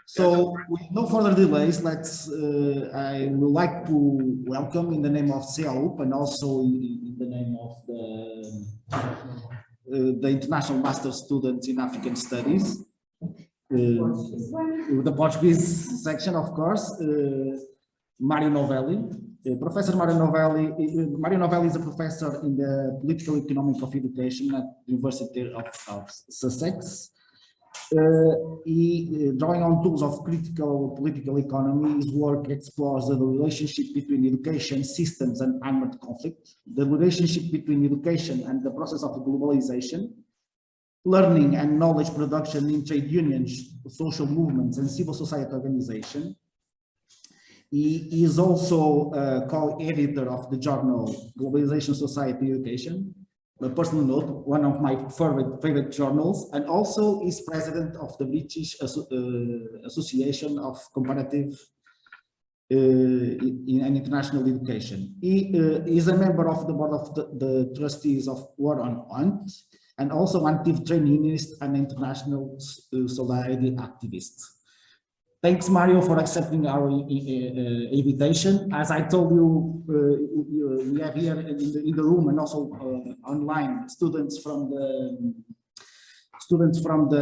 So with no further delays, I would like to welcome in the name of CEAUP and also in the name of the International Master Students in African Studies, the Portuguese section, of course, Mário Novelli. Professor Mário Novelli is a professor in the Political Economic of Education at the University of Sussex. Drawing on tools of critical political economy, his work explores the relationship between education systems and armed conflict, the relationship between education and the process of globalization, learning and knowledge production in trade unions, social movements, and civil society organization. He is also a co-editor of the journal Globalization Society Education, a personal note, one of my favorite journals, and also is president of the British Association of Comparative and International Education. He is a member of the board of the trustees of War on Want, and also active trade unionist and international solidarity activist. Thanks, Mario, for accepting our invitation. As I told you, we have here in the room and also online students from the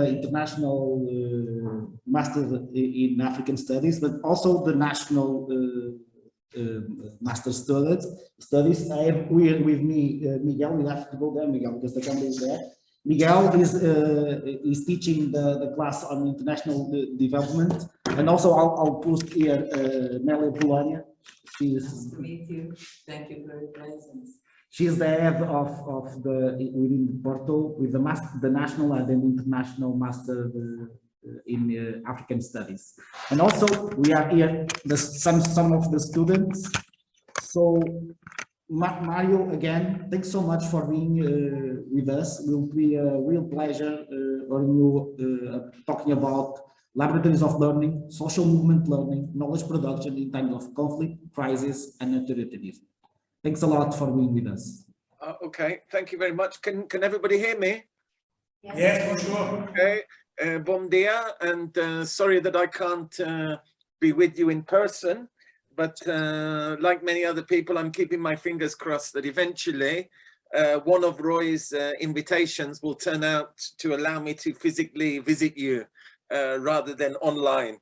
International Master in African Studies, but also the National Master Studies. I have with me Miguel. We have to go there, Miguel, because the camera is there. Miguel is teaching the class on international development, and also I'll post here Nelly Polonia. Me too. Thank you for your presence. She is the head of within the portal with the national and the international master in African studies, and also we are here some of the students. So. Mario, again, thanks so much for being with us. It will be a real pleasure hearing you talking about laboratories of learning, social movement learning, knowledge production in times of conflict, crisis, and authoritarianism. Thanks a lot for being with us. Okay, thank you very much. Can everybody hear me? Yes, for sure. Okay, bom dia, and sorry that I can't be with you in person. But like many other people, I'm keeping my fingers crossed that eventually one of Roy's invitations will turn out to allow me to physically visit you rather than online.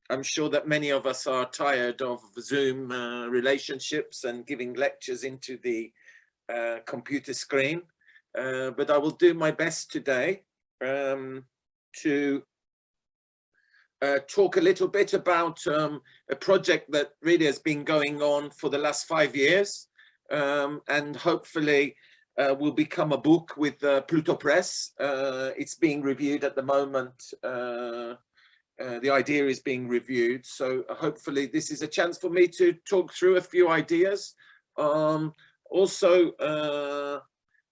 I'm sure that many of us are tired of Zoom relationships and giving lectures into the computer screen. But I will do my best today to talk a little bit about a project that really has been going on for the last 5 years, and hopefully will become a book with Pluto Press. It's being reviewed at the moment. The idea is being reviewed, so hopefully this is a chance for me to talk through a few ideas. Also,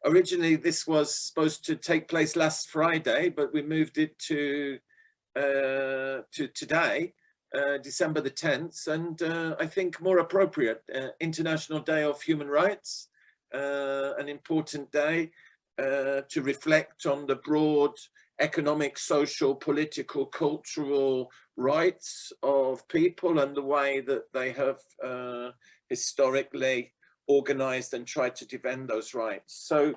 originally this was supposed to take place last Friday, but we moved it to today, December the 10th, and I think more appropriate, International Day of Human Rights, an important day to reflect on the broad economic, social, political, cultural rights of people and the way that they have historically organized and tried to defend those rights. So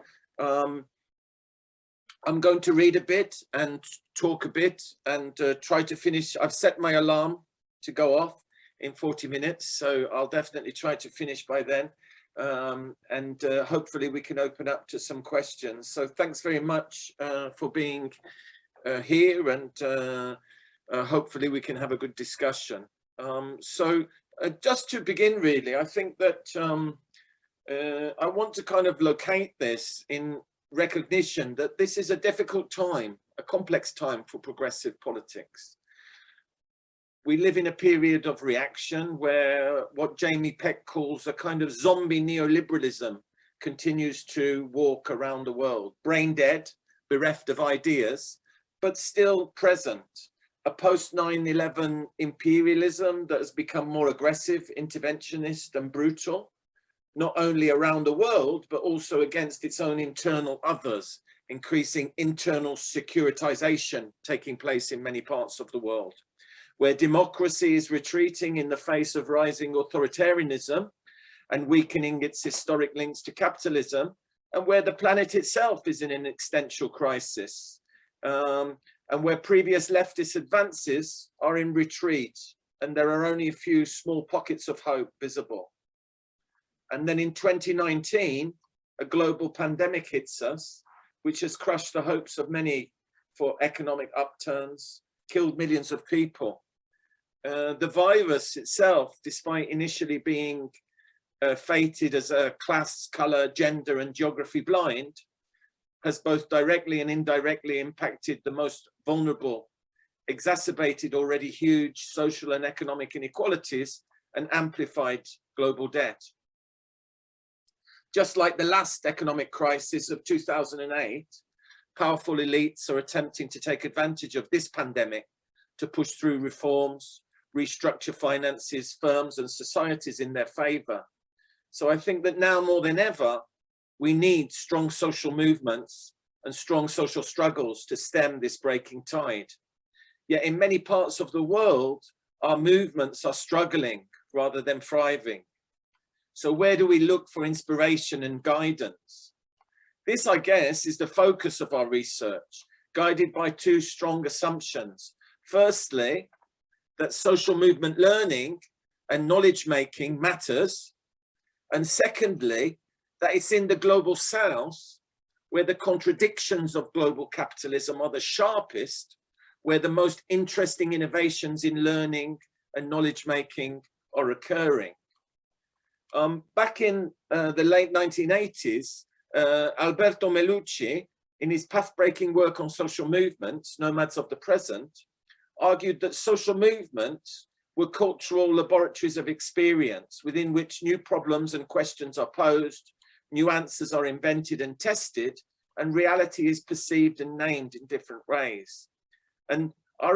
I'm going to read a bit and talk a bit and try to finish. I've set my alarm to go off in 40 minutes, so I'll definitely try to finish by then. And hopefully we can open up to some questions. So thanks very much for being here, and hopefully we can have a good discussion. So just to begin, really, I think that I want to kind of locate this in recognition that this is a difficult time, a complex time for progressive politics. We live in a period of reaction where what Jamie Peck calls a kind of zombie neoliberalism continues to walk around the world, brain dead, bereft of ideas, but still present. A post 9/11 imperialism that has become more aggressive, interventionist and brutal, not only around the world, but also against its own internal others increasing internal securitization taking place in many parts of the world, where democracy is retreating in the face of rising authoritarianism and weakening its historic links to capitalism, and where the planet itself is in an existential crisis, and where previous leftist advances are in retreat, and there are only a few small pockets of hope visible. And then in 2019, a global pandemic hits us, which has crushed the hopes of many for economic upturns, killed millions of people. The virus itself, despite initially being fated as a class, color, gender, and geography blind, has both directly and indirectly impacted the most vulnerable, exacerbated already huge social and economic inequalities, and amplified global debt. Just like the last economic crisis of 2008, powerful elites are attempting to take advantage of this pandemic to push through reforms, restructure finances, firms, and societies in their favor. So I think that now more than ever, we need strong social movements and strong social struggles to stem this breaking tide. Yet in many parts of the world, our movements are struggling rather than thriving. So where do we look for inspiration and guidance? This, I guess, is the focus of our research, guided by two strong assumptions. Firstly, that social movement learning and knowledge making matters. And secondly, that it's in the global south where the contradictions of global capitalism are the sharpest, where the most interesting innovations in learning and knowledge making are occurring. Back in the late 1980s, Alberto Melucci, in his path-breaking work on social movements, Nomads of the Present, argued that social movements were cultural laboratories of experience within which new problems and questions are posed, new answers are invented and tested, and reality is perceived and named in different ways. And our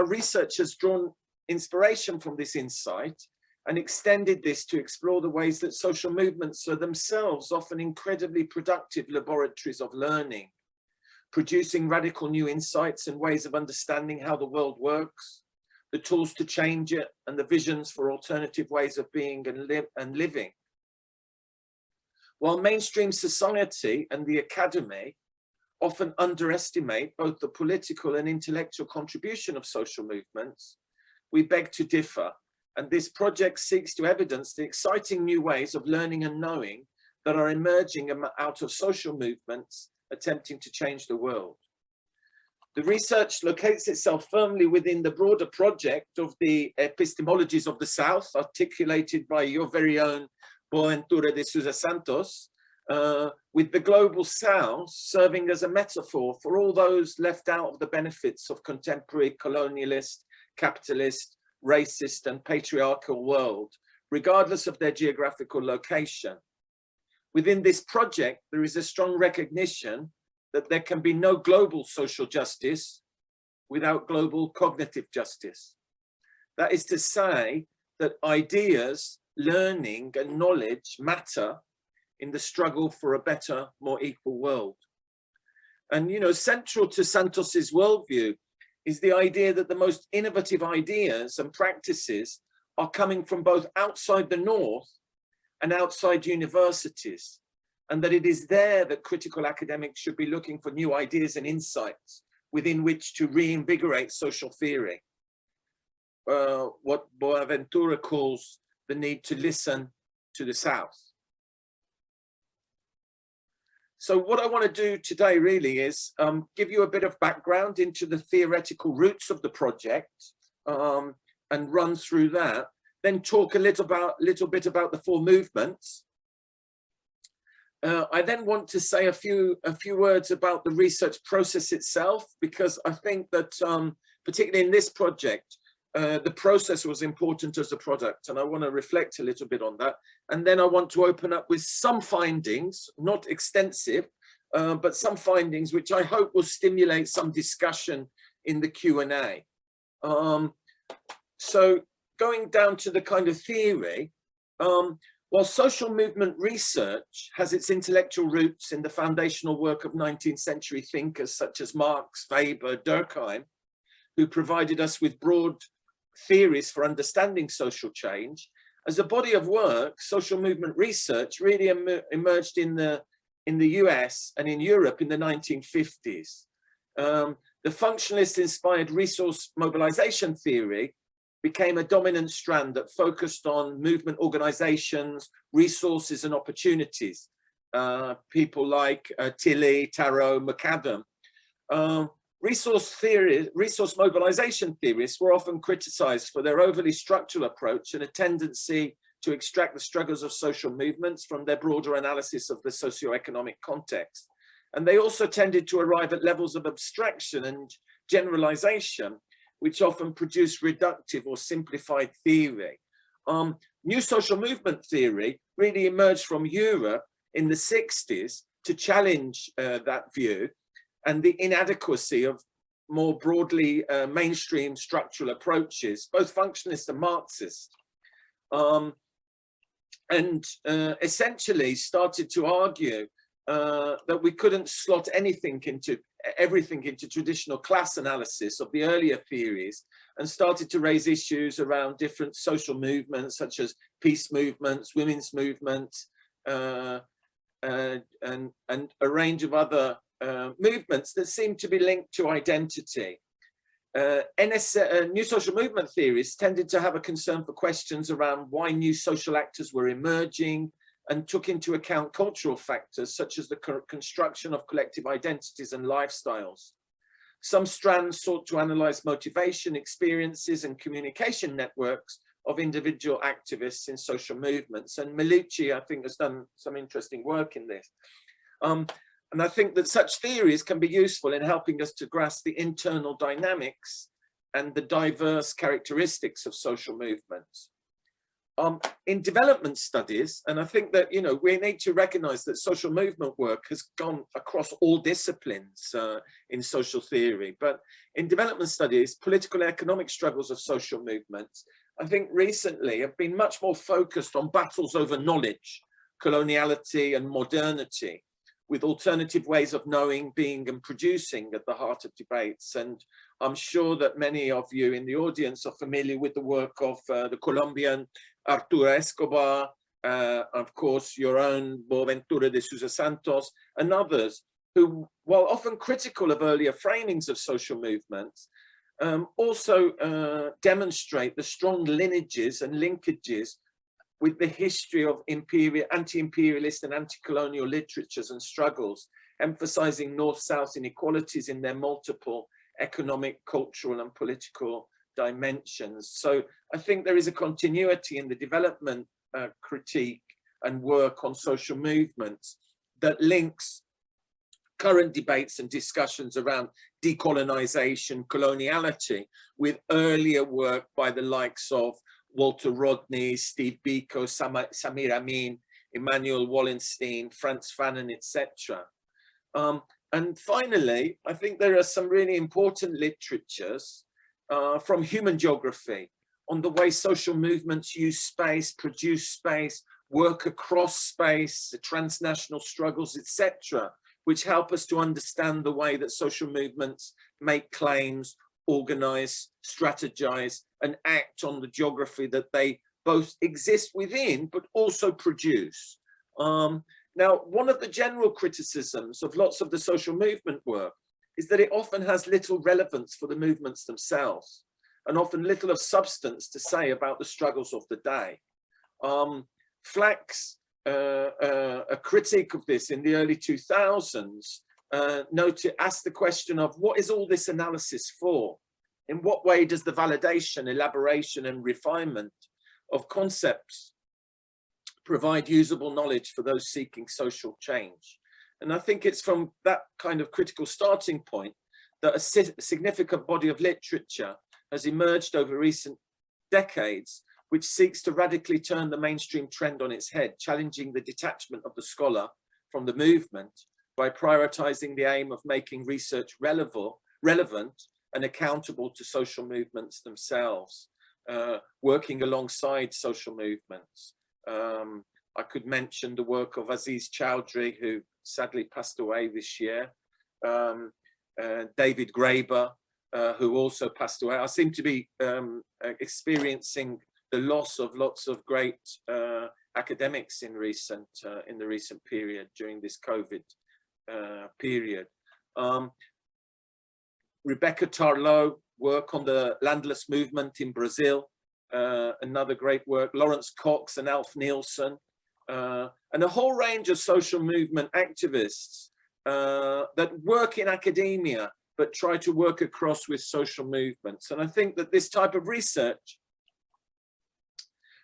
research has drawn inspiration from this insight and extended this to explore the ways that social movements are themselves often incredibly productive laboratories of learning, producing radical new insights and ways of understanding how the world works, the tools to change it, and the visions for alternative ways of being and living. While mainstream society and the academy often underestimate both the political and intellectual contribution of social movements, we beg to differ, and this project seeks to evidence the exciting new ways of learning and knowing that are emerging out of social movements attempting to change the world. The research locates itself firmly within the broader project of the epistemologies of the South, articulated by your very own Boaventura de Sousa Santos, with the global South serving as a metaphor for all those left out of the benefits of contemporary colonialist, capitalist, racist, and patriarchal world, regardless of their geographical location. Within this project, there is a strong recognition that there can be no global social justice without global cognitive justice. That is to say that ideas, learning, and knowledge matter in the struggle for a better, more equal world. And, you know, central to Santos's worldview is the idea that the most innovative ideas and practices are coming from both outside the North and outside universities, and that it is there that critical academics should be looking for new ideas and insights within which to reinvigorate social theory. What Boaventura calls the need to listen to the South. So what I want to do today really is give you a bit of background into the theoretical roots of the project and run through that, then talk a little bit about the four movements. I then want to say a few words about the research process itself, because I think that particularly in this project, the process was important as a product, and I want to reflect a little bit on that. And then I want to open up with some findings, not extensive, but some findings which I hope will stimulate some discussion in the Q&A. So going down to the kind of theory, While social movement research has its intellectual roots in the foundational work of 19th century thinkers such as Marx, Weber, Durkheim, who provided us with broad theories for understanding social change, as a body of work, social movement research really emerged in the US and in Europe in the 1950s. The functionalist-inspired resource mobilization theory became a dominant strand that focused on movement organizations, resources and opportunities. People like Tilley, Tarot, McAdam. Resource mobilization theorists were often criticized for their overly structural approach and a tendency to extract the struggles of social movements from their broader analysis of the socioeconomic context. And they also tended to arrive at levels of abstraction and generalization, which often produce reductive or simplified theory. New social movement theory really emerged from Europe in the 60s to challenge that view and the inadequacy of more broadly mainstream structural approaches, both functionalist and Marxist, and essentially started to argue that we couldn't slot everything into traditional class analysis of the earlier theories, and started to raise issues around different social movements such as peace movements, women's movements, and a range of other movements that seem to be linked to identity. New social movement theories tended to have a concern for questions around why new social actors were emerging, and took into account cultural factors such as the construction of collective identities and lifestyles. Some strands sought to analyze motivation, experiences, and communication networks of individual activists in social movements. And Milucci, I think, has done some interesting work in this. And I think that such theories can be useful in helping us to grasp the internal dynamics and the diverse characteristics of social movements. In development studies, and I think that, you know, we need to recognize that social movement work has gone across all disciplines in social theory, but in development studies, political and economic struggles of social movements, I think recently have been much more focused on battles over knowledge, coloniality and modernity, with alternative ways of knowing, being and producing at the heart of debates. And I'm sure that many of you in the audience are familiar with the work of the Colombian Arturo Escobar, of course, your own Boaventura de Sousa Santos, and others who, while often critical of earlier framings of social movements, also demonstrate the strong lineages and linkages with the history of anti-imperialist and anti-colonial literatures and struggles, emphasizing North-South inequalities in their multiple economic, cultural, and political dimensions. So I think there is a continuity in the development critique and work on social movements that links current debates and discussions around decolonization, coloniality, with earlier work by the likes of Walter Rodney, Steve Biko, Samir Amin, Emmanuel Wallenstein, Franz Fanon, etc. And finally, I think there are some really important literatures from human geography on the way social movements use space, produce space, work across space, the transnational struggles, etc., which help us to understand the way that social movements make claims, organize, strategize, and act on the geography that they both exist within, but also produce. Now, one of the general criticisms of lots of the social movement work is that it often has little relevance for the movements themselves, and often little of substance to say about the struggles of the day. Flax, a critique of this in the early 2000s, asked the question of what is all this analysis for? In what way does the validation, elaboration, and refinement of concepts provide usable knowledge for those seeking social change? And I think it's from that kind of critical starting point that a significant body of literature has emerged over recent decades, which seeks to radically turn the mainstream trend on its head, challenging the detachment of the scholar from the movement by prioritizing the aim of making research relevant and accountable to social movements themselves, working alongside social movements, I could mention the work of Aziz Chowdhury, who sadly passed away this year, David Graeber, who also passed away. I seem to be experiencing the loss of lots of great academics in the recent period during this COVID period. Rebecca Tarlow, work on the landless movement in Brazil, another great work. Lawrence Cox and Alf Nielsen, and a whole range of social movement activists that work in academia but try to work across with social movements. And I think that this type of research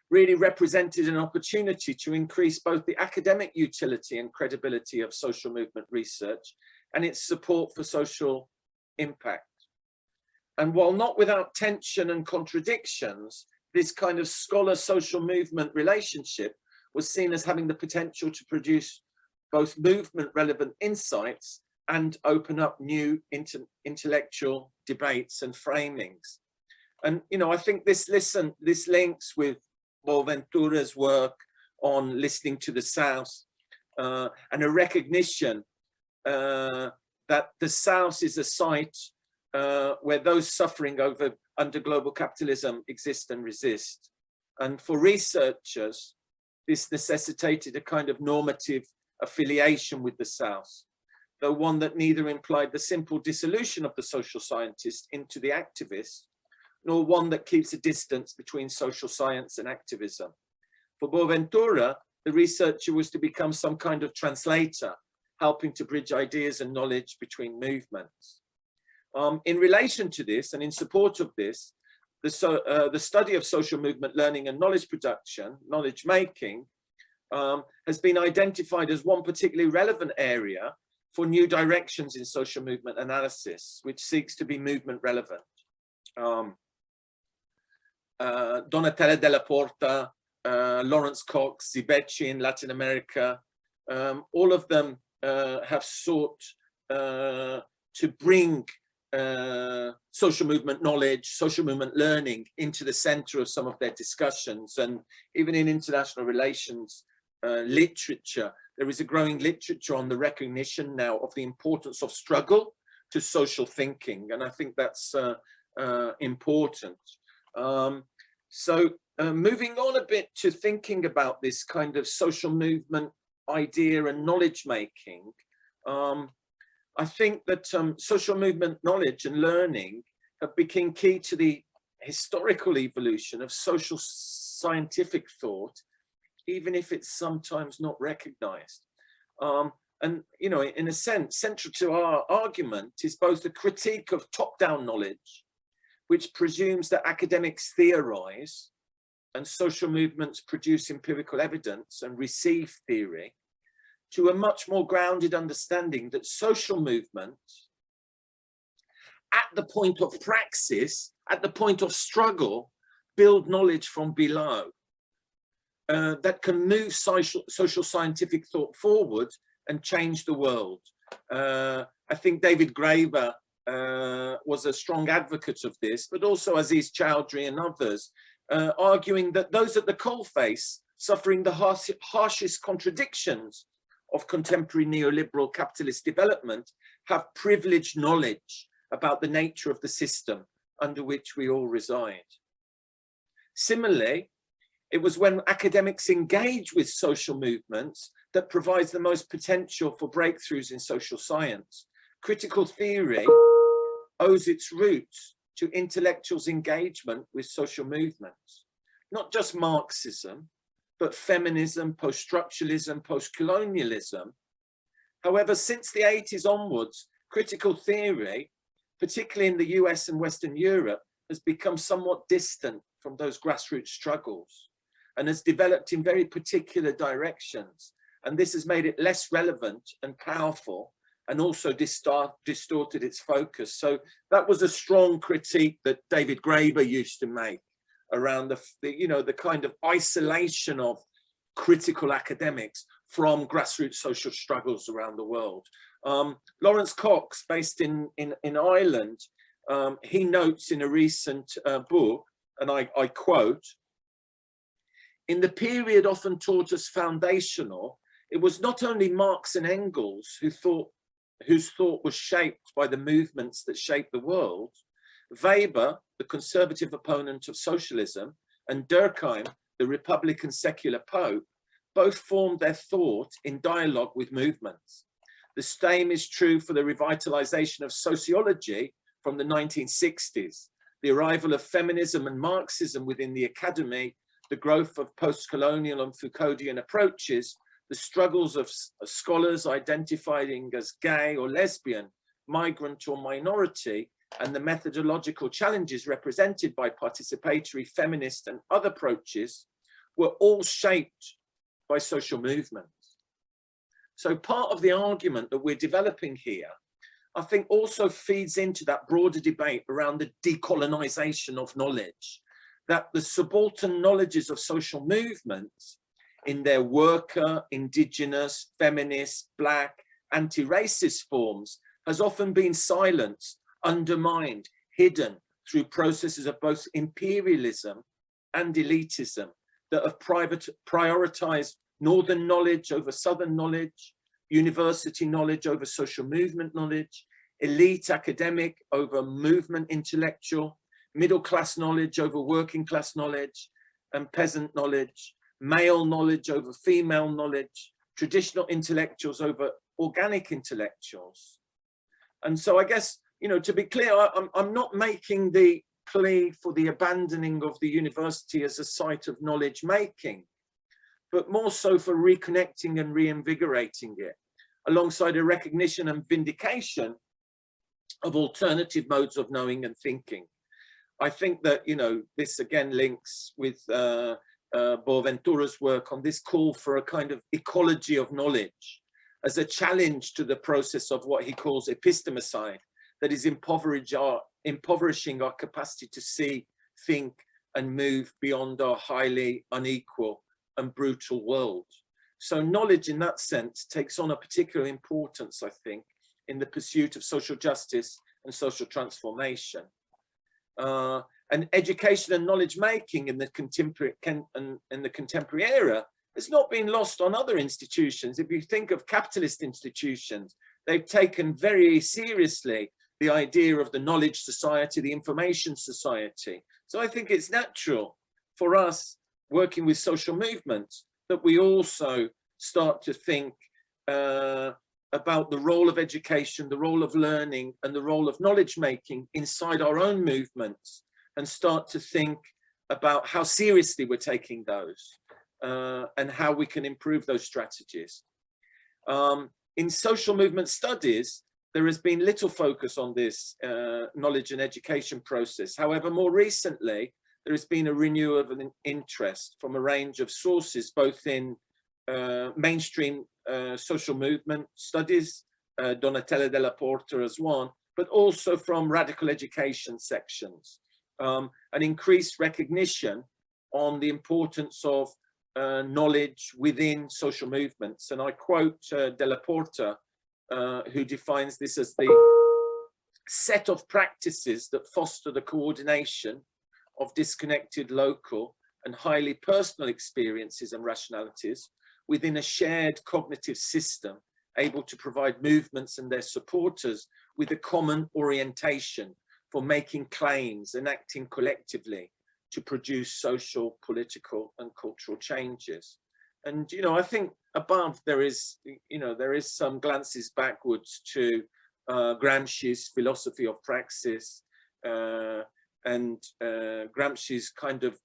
really represented an opportunity to increase both the academic utility and credibility of social movement research and its support for social impact. And while not without tension and contradictions, this kind of scholar-social movement relationship was seen as having the potential to produce both movement-relevant insights and open up new intellectual debates and framings. And, you know, I think this links with Boaventura's work on listening to the South, and a recognition that the South is a site where those suffering under global capitalism exist and resist. And for researchers, this necessitated a kind of normative affiliation with the South, though one that neither implied the simple dissolution of the social scientist into the activist, nor one that keeps a distance between social science and activism. For Boaventura, the researcher was to become some kind of translator, helping to bridge ideas and knowledge between movements. In relation to this and in support of this, the study of social movement learning and knowledge production, knowledge making, has been identified as one particularly relevant area for new directions in social movement analysis, which seeks to be movement relevant. Donatella Della Porta, Lawrence Cox, Zibecci in Latin America, all of them have sought to bring social movement knowledge, social movement learning into the center of some of their discussions. And even in international relations literature, there is a growing literature on the recognition now of the importance of struggle to social thinking. And I think that's important. Moving on a bit to thinking about this kind of social movement idea and knowledge making, I think that social movement knowledge and learning have become key to the historical evolution of social scientific thought, even if it's sometimes not recognized. And, you know, in a sense, central to our argument is both a critique of top-down knowledge, which presumes that academics theorize and social movements produce empirical evidence and receive theory, to a much more grounded understanding that social movements, at the point of praxis, at the point of struggle, build knowledge from below, that can move social scientific thought forward and change the world. I think David Graeber was a strong advocate of this, but also Aziz Chowdhury and others, arguing that those at the coalface, suffering the harshest contradictions of contemporary neoliberal capitalist development, have privileged knowledge about the nature of the system under which we all reside. Similarly, it was when academics engage with social movements that provides the most potential for breakthroughs in social science. Critical theory owes its roots to intellectuals' engagement with social movements, not just Marxism, but feminism, post-structuralism, post-colonialism. However, since the 80s onwards, critical theory, particularly in the US and Western Europe, has become somewhat distant from those grassroots struggles and has developed in very particular directions. And this has made it less relevant and powerful, and also distorted its focus. So that was a strong critique that David Graeber used to make around the kind of isolation of critical academics from grassroots social struggles around the world. Lawrence Cox, based in Ireland, he notes in a recent book, and I quote, in the period often taught as foundational, it was not only Marx and Engels whose thought was shaped by the movements that shaped the world. Weber, the conservative opponent of socialism, and Durkheim, the Republican secular Pope, both formed their thought in dialogue with movements. The same is true for the revitalization of sociology from the 1960s, the arrival of feminism and Marxism within the academy, the growth of post-colonial and Foucauldian approaches, the struggles of scholars identifying as gay or lesbian, migrant or minority, and the methodological challenges represented by participatory feminist and other approaches were all shaped by social movements. So part of the argument that we're developing here, I think, also feeds into that broader debate around the decolonization of knowledge, that the subaltern knowledges of social movements in their worker, indigenous, feminist, black, anti-racist forms has often been silenced, undermined, hidden through processes of both imperialism and elitism that have prioritized northern knowledge over southern knowledge, university knowledge over social movement knowledge, elite academic over movement intellectual, middle class knowledge over working class knowledge and peasant knowledge, male knowledge over female knowledge, traditional intellectuals over organic intellectuals. And so I guess, you know, to be clear, I'm not making the plea for the abandoning of the university as a site of knowledge making, but more so for reconnecting and reinvigorating it, alongside a recognition and vindication of alternative modes of knowing and thinking. I think that, you know, this again links with Boaventura's work on this call for a kind of ecology of knowledge as a challenge to the process of what he calls epistemicide, that is impoverishing our capacity to see, think, and move beyond our highly unequal and brutal world. So knowledge in that sense takes on a particular importance, I think, in the pursuit of social justice and social transformation. And education and knowledge making in the contemporary era has not been lost on other institutions. If you think of capitalist institutions, they've taken very seriously the idea of the knowledge society, the information society. So I think it's natural for us working with social movements that we also start to think about the role of education, the role of learning, and the role of knowledge making inside our own movements, and start to think about how seriously we're taking those and how we can improve those strategies. In social movement studies, there has been little focus on this knowledge and education process. However, more recently, there has been a renewal of an interest from a range of sources, both in mainstream social movement studies, Donatella Della Porta as one, but also from radical education sections. An increased recognition on the importance of knowledge within social movements. And I quote Della Porta, who defines this as the set of practices that foster the coordination of disconnected local and highly personal experiences and rationalities within a shared cognitive system, able to provide movements and their supporters with a common orientation for making claims and acting collectively to produce social, political, and cultural changes. And, you know, I think above there is, you know, there is some glances backwards to Gramsci's philosophy of praxis and Gramsci's kind of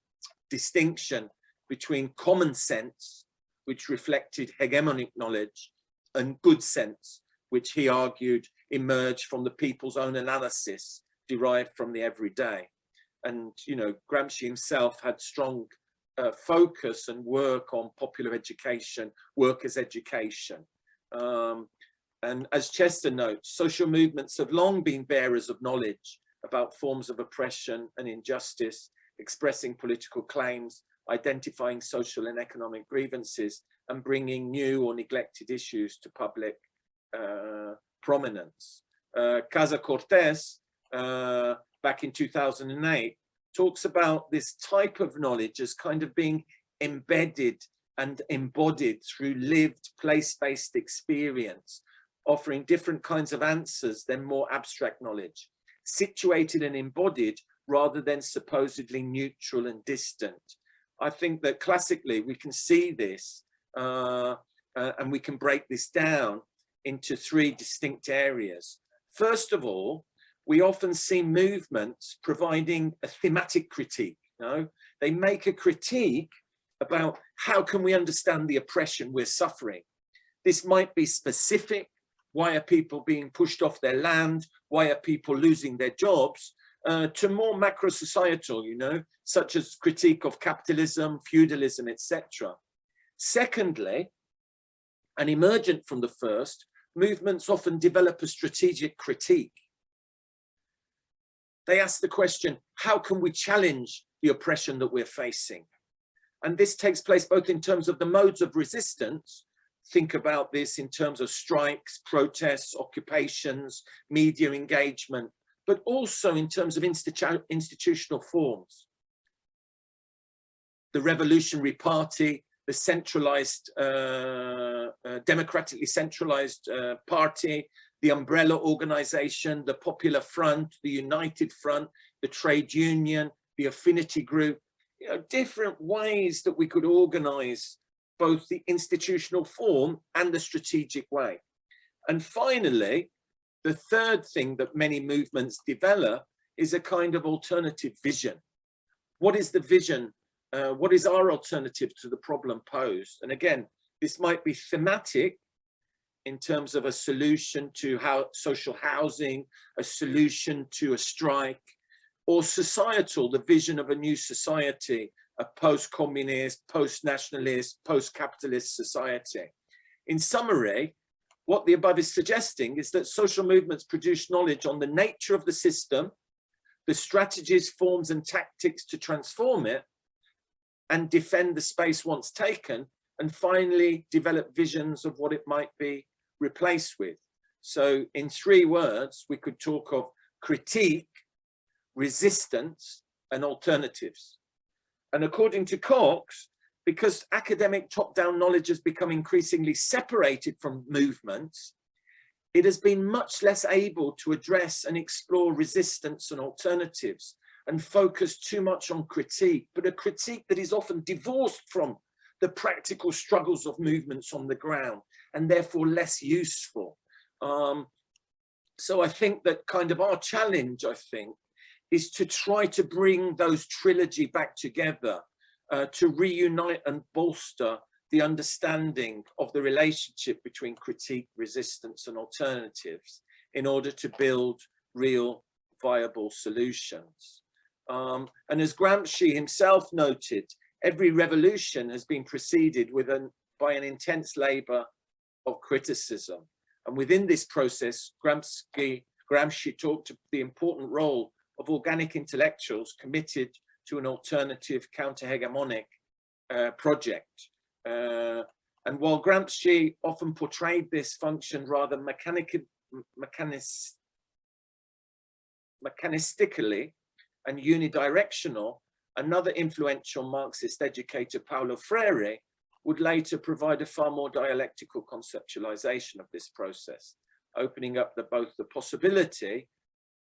distinction between common sense, which reflected hegemonic knowledge, and good sense, which he argued emerged from the people's own analysis derived from the everyday. And, you know, Gramsci himself had strong focus and work on popular education, workers' education. And as Chester notes, social movements have long been bearers of knowledge about forms of oppression and injustice, expressing political claims, identifying social and economic grievances, and bringing new or neglected issues to public prominence. Casa Cortez, back in 2008, talks about this type of knowledge as kind of being embedded and embodied through lived place-based experience, offering different kinds of answers than more abstract knowledge, situated and embodied rather than supposedly neutral and distant. I think that classically we can see this and we can break this down into three distinct areas. First of all, we often see movements providing a thematic critique. You know? They make a critique about how can we understand the oppression we're suffering. This might be specific. Why are people being pushed off their land? Why are people losing their jobs? To more macro societal, you know, such as critique of capitalism, feudalism, etc. Secondly, and emergent from the first, movements often develop a strategic critique. They ask the question, how can we challenge the oppression that we're facing? And this takes place both in terms of the modes of resistance. Think about this in terms of strikes, protests, occupations, media engagement, but also in terms of institutional forms. The Revolutionary Party, the centralized, democratically centralized party, the umbrella organization, the Popular Front, the United Front, the trade union, the affinity group, you know, different ways that we could organize both the institutional form and the strategic way. And finally, the third thing that many movements develop is a kind of alternative vision. What is the vision? What is our alternative to the problem posed? And again, this might be thematic in terms of a solution to social housing, a solution to a strike, or societal, the vision of a new society, a post-communist, post-nationalist, post-capitalist society. In summary, what the above is suggesting is that social movements produce knowledge on the nature of the system, the strategies, forms, and tactics to transform it, and defend the space once taken, and finally develop visions of what it might be replaced with. So in three words, we could talk of critique, resistance, and alternatives. And according to Cox, because academic top-down knowledge has become increasingly separated from movements, it has been much less able to address and explore resistance and alternatives and focus too much on critique, but a critique that is often divorced from the practical struggles of movements on the ground and therefore less useful. So I think that kind of our challenge, I think, is to try to bring those trilogy back together, to reunite and bolster the understanding of the relationship between critique, resistance, and alternatives in order to build real viable solutions. And as Gramsci himself noted, every revolution has been preceded by an intense labor of criticism. And within this process, Gramsci talked of the important role of organic intellectuals committed to an alternative counter-hegemonic project. And while Gramsci often portrayed this function rather mechanistically and unidirectional, another influential Marxist educator, Paulo Freire, would later provide a far more dialectical conceptualization of this process, opening up both the possibility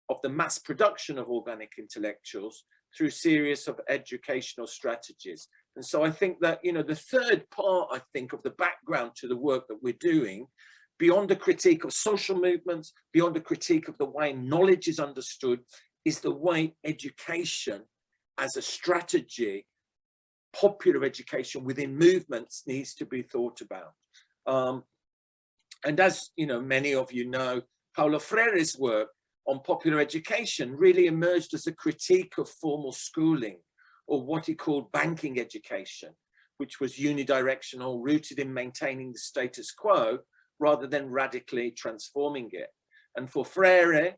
of the mass production of organic intellectuals through a series of educational strategies. And so I think that, you know, the third part, I think, of the background to the work that we're doing, beyond a critique of social movements, beyond a critique of the way knowledge is understood, is the way education as a strategy, popular education within movements, needs to be thought about. And as you know, many of you know, Paulo Freire's work on popular education really emerged as a critique of formal schooling, or what he called banking education, which was unidirectional, rooted in maintaining the status quo rather than radically transforming it. And for Freire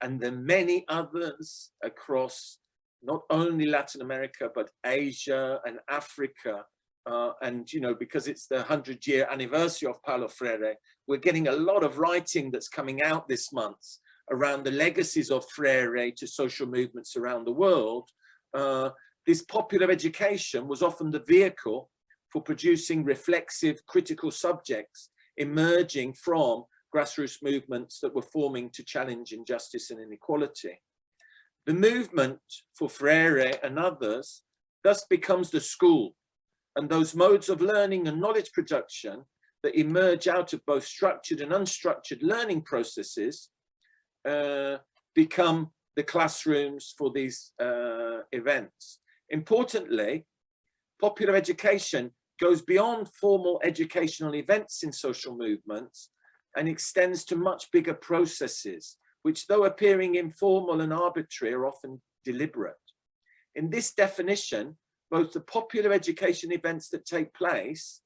and the many others across not only Latin America, but Asia and Africa, and, you know, because it's the 100-year anniversary of Paulo Freire, we're getting a lot of writing that's coming out this month around the legacies of Freire to social movements around the world. this popular education was often the vehicle for producing reflexive, critical subjects emerging from grassroots movements that were forming to challenge injustice and inequality. The movement for Freire and others thus becomes the school, and those modes of learning and knowledge production that emerge out of both structured and unstructured learning processes become the classrooms for these events. Importantly, popular education goes beyond formal educational events in social movements and extends to much bigger processes, which, though appearing informal and arbitrary, are often deliberate. In this definition, both the popular education events that take place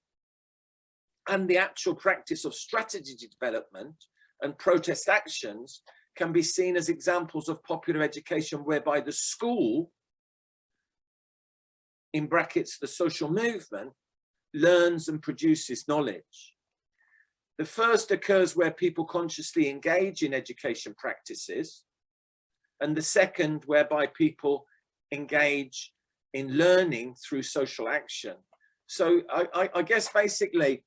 and the actual practice of strategy development and protest actions can be seen as examples of popular education whereby the school, in brackets the social movement, learns and produces knowledge. The first occurs where people consciously engage in education practices, and the second whereby people engage in learning through social action. So I guess basically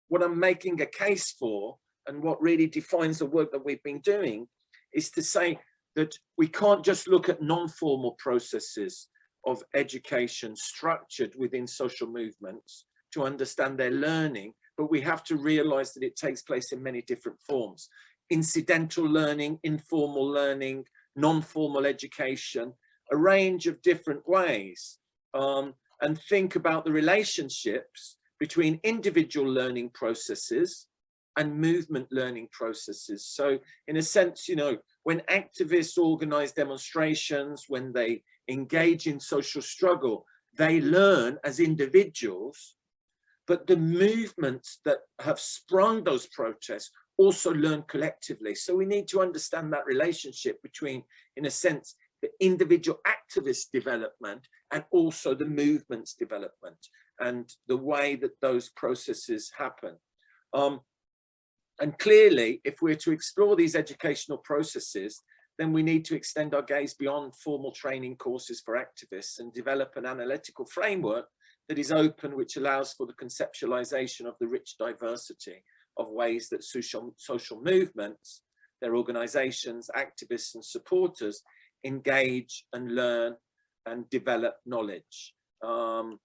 what I'm making a case for, and what really defines the work that we've been doing, is to say that we can't just look at non-formal processes of education structured within social movements to understand their learning, but we have to realize that it takes place in many different forms. Incidental learning, informal learning, non-formal education, a range of different ways, and think about the relationships between individual learning processes and movement learning processes. So in a sense, you know, when activists organize demonstrations, when they engage in social struggle, they learn as individuals, but the movements that have sprung those protests also learn collectively. So we need to understand that relationship between, in a sense, the individual activist development and also the movement's development and the way that those processes happen. And clearly, if we're to explore these educational processes, then we need to extend our gaze beyond formal training courses for activists and develop an analytical framework that is open, which allows for the conceptualization of the rich diversity of ways that social movements, their organizations, activists and supporters engage and learn and develop knowledge. Foley,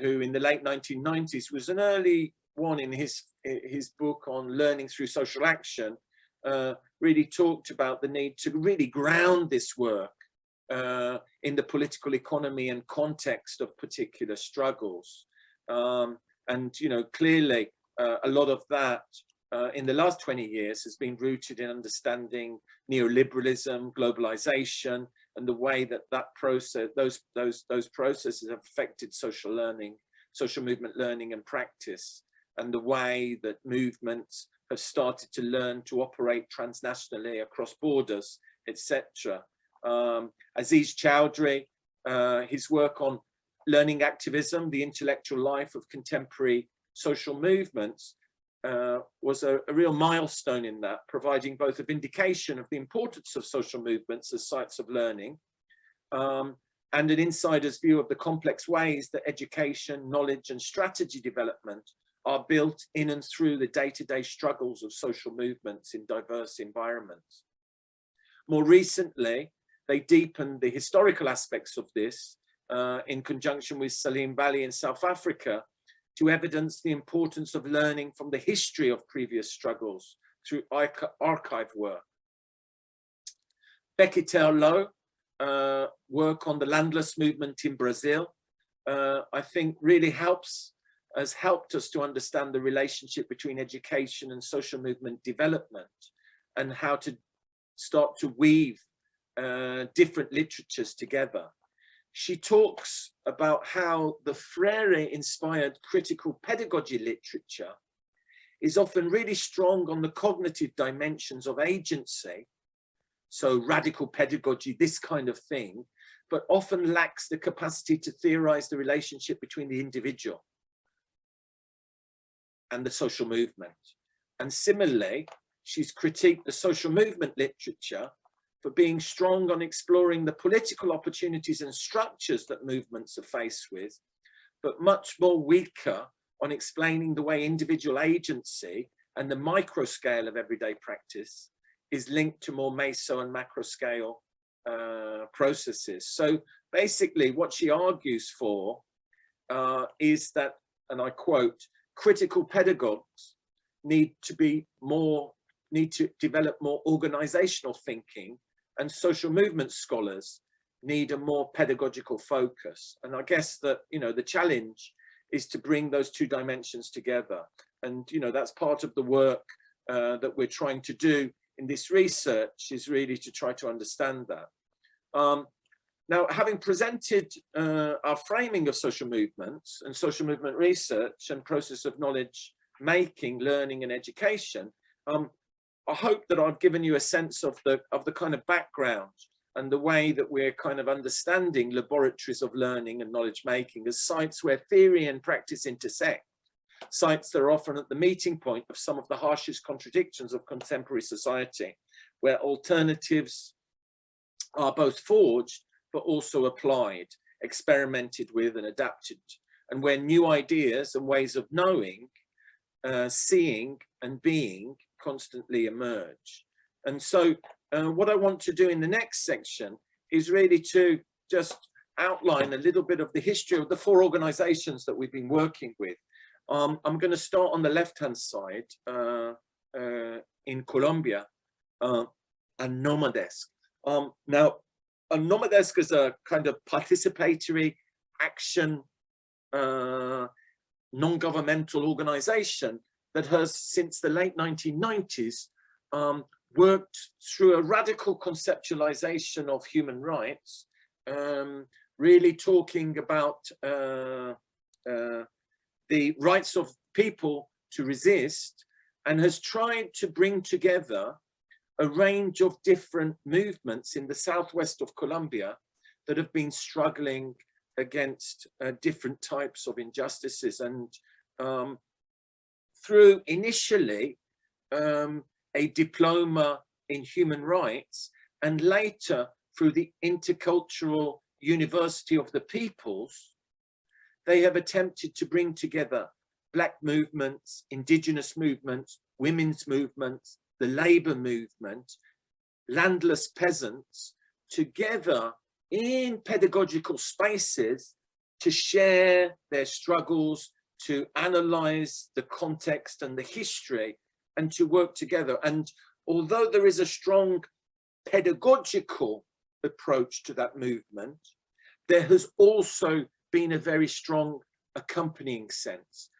who in the late 1990s was an early one in his book on learning through social action, really talked about the need to really ground this work in the political economy and context of particular struggles. And, you know, clearly a lot of that in the last 20 years has been rooted in understanding neoliberalism, globalization, and the way that process, those processes have affected social learning, social movement learning and practice, and the way that movements have started to learn to operate transnationally across borders, etc. Aziz Chowdhury, his work on learning activism, the intellectual life of contemporary social movements, was a real milestone in that, providing both a vindication of the importance of social movements as sites of learning, and an insider's view of the complex ways that education, knowledge and strategy development are built in and through the day-to-day struggles of social movements in diverse environments. More recently, they deepened the historical aspects of this in conjunction with Salim Bali in South Africa to evidence the importance of learning from the history of previous struggles through archive work. Becky Terlo, work on the landless movement in Brazil, I think really has helped us to understand the relationship between education and social movement development and how to start to weave different literatures together. She talks about how the Freire-inspired critical pedagogy literature is often really strong on the cognitive dimensions of agency, so radical pedagogy, this kind of thing, but often lacks the capacity to theorize the relationship between the individual and the social movement. And similarly, she's critiqued the social movement literature for being strong on exploring the political opportunities and structures that movements are faced with, but much more weaker on explaining the way individual agency and the micro scale of everyday practice is linked to more meso and macro scale processes. So basically what she argues for is that, and I quote, critical pedagogues need to develop more organizational thinking, and social movement scholars need a more pedagogical focus. And I guess that, you know, the challenge is to bring those two dimensions together. And, you know, that's part of the work that we're trying to do in this research, is really to try to understand that. Now, having presented our framing of social movements and social movement research and process of knowledge making, learning and education, I hope that I've given you a sense of the kind of background and the way that we're kind of understanding laboratories of learning and knowledge making as sites where theory and practice intersect, sites that are often at the meeting point of some of the harshest contradictions of contemporary society, where alternatives are both forged but also applied, experimented with and adapted, and where new ideas and ways of knowing, seeing and being constantly emerge. And so what I want to do in the next section is really to just outline a little bit of the history of the four organizations that we've been working with. I'm going to start on the left-hand side in Colombia, and Nomadesk. Now, Nomadesk is a kind of participatory action non-governmental organization that has, since the late 1990s, worked through a radical conceptualization of human rights, really talking about the rights of people to resist, and has tried to bring together a range of different movements in the southwest of Colombia that have been struggling against different types of injustices. And through initially a diploma in human rights, and later through the Intercultural University of the Peoples, they have attempted to bring together Black movements, indigenous movements, women's movements, the labor movement, landless peasants, together in pedagogical spaces to share their struggles, to analyze the context and the history, and to work together. And although there is a strong pedagogical approach to that movement, there has also been a very strong accompanying sense.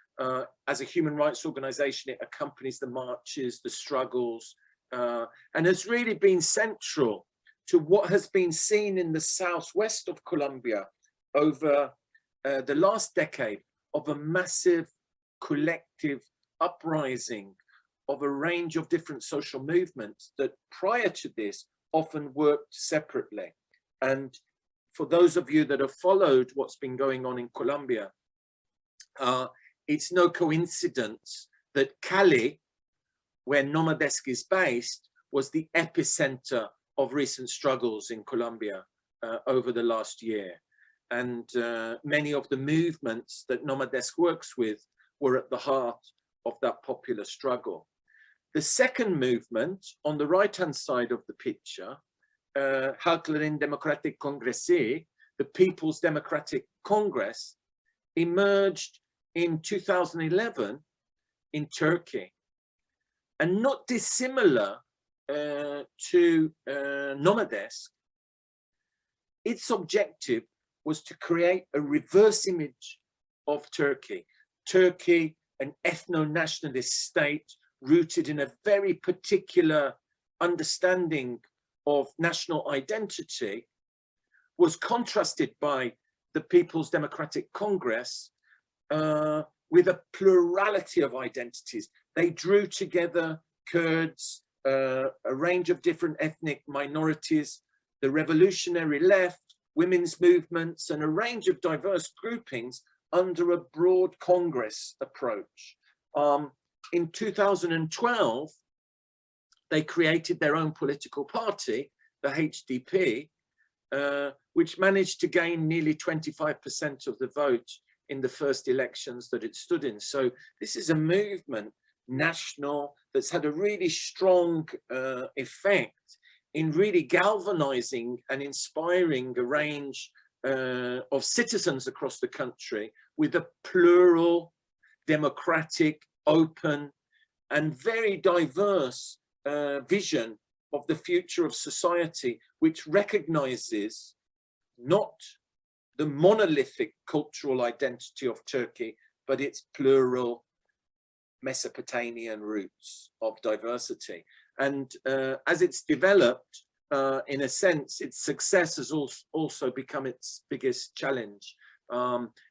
As a human rights organization, it accompanies the marches, the struggles, and has really been central to what has been seen in the southwest of Colombia over the last decade of a massive collective uprising of a range of different social movements that prior to this often worked separately. And for those of you that have followed what's been going on in Colombia, it's no coincidence that Cali, where Nomadesk is based, was the epicenter of recent struggles in Colombia over the last year. And many of the movements that Nomadesk works with were at the heart of that popular struggle. The second movement on the right-hand side of the picture, Halkların Demokratik Kongresi, the People's Democratic Congress, emerged in 2011 in Turkey. And not dissimilar to Nomadesk, its objective was to create a reverse image of Turkey. Turkey, an ethno-nationalist state rooted in a very particular understanding of national identity, was contrasted by the People's Democratic Congress with a plurality of identities. They drew together Kurds, a range of different ethnic minorities, the revolutionary left, women's movements, and a range of diverse groupings under a broad Congress approach. In 2012, they created their own political party, the HDP, which managed to gain nearly 25% of the vote in the first elections that it stood in. So this is a movement, national, that's had a really strong effect in really galvanizing and inspiring a range of citizens across the country with a plural, democratic, open, and very diverse vision of the future of society, which recognizes not the monolithic cultural identity of Turkey, but its plural Mesopotamian roots of diversity. And as it's developed, in a sense, its success has also become its biggest challenge.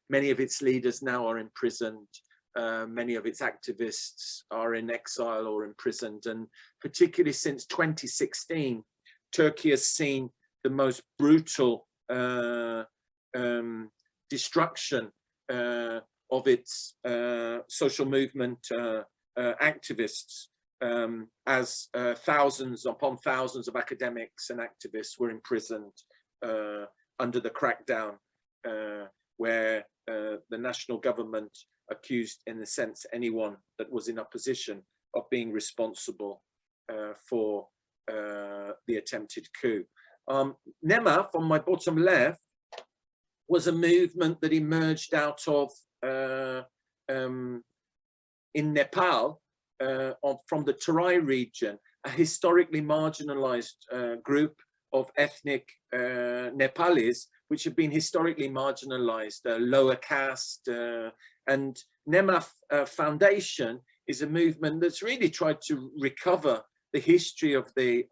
Many of its leaders now are imprisoned. Many of its activists are in exile or imprisoned. And particularly since 2016, Turkey has seen the most brutal destruction of its social movement activists, as thousands upon thousands of academics and activists were imprisoned under the crackdown, where the national government accused, in a sense, anyone that was in opposition of being responsible for the attempted coup. NEMA, from my bottom left, was a movement that emerged out of in Nepal, from the Terai region, a historically marginalized group of ethnic Nepalis, which have been historically marginalized, lower caste, and NEMA Foundation is a movement that's really tried to recover the history of the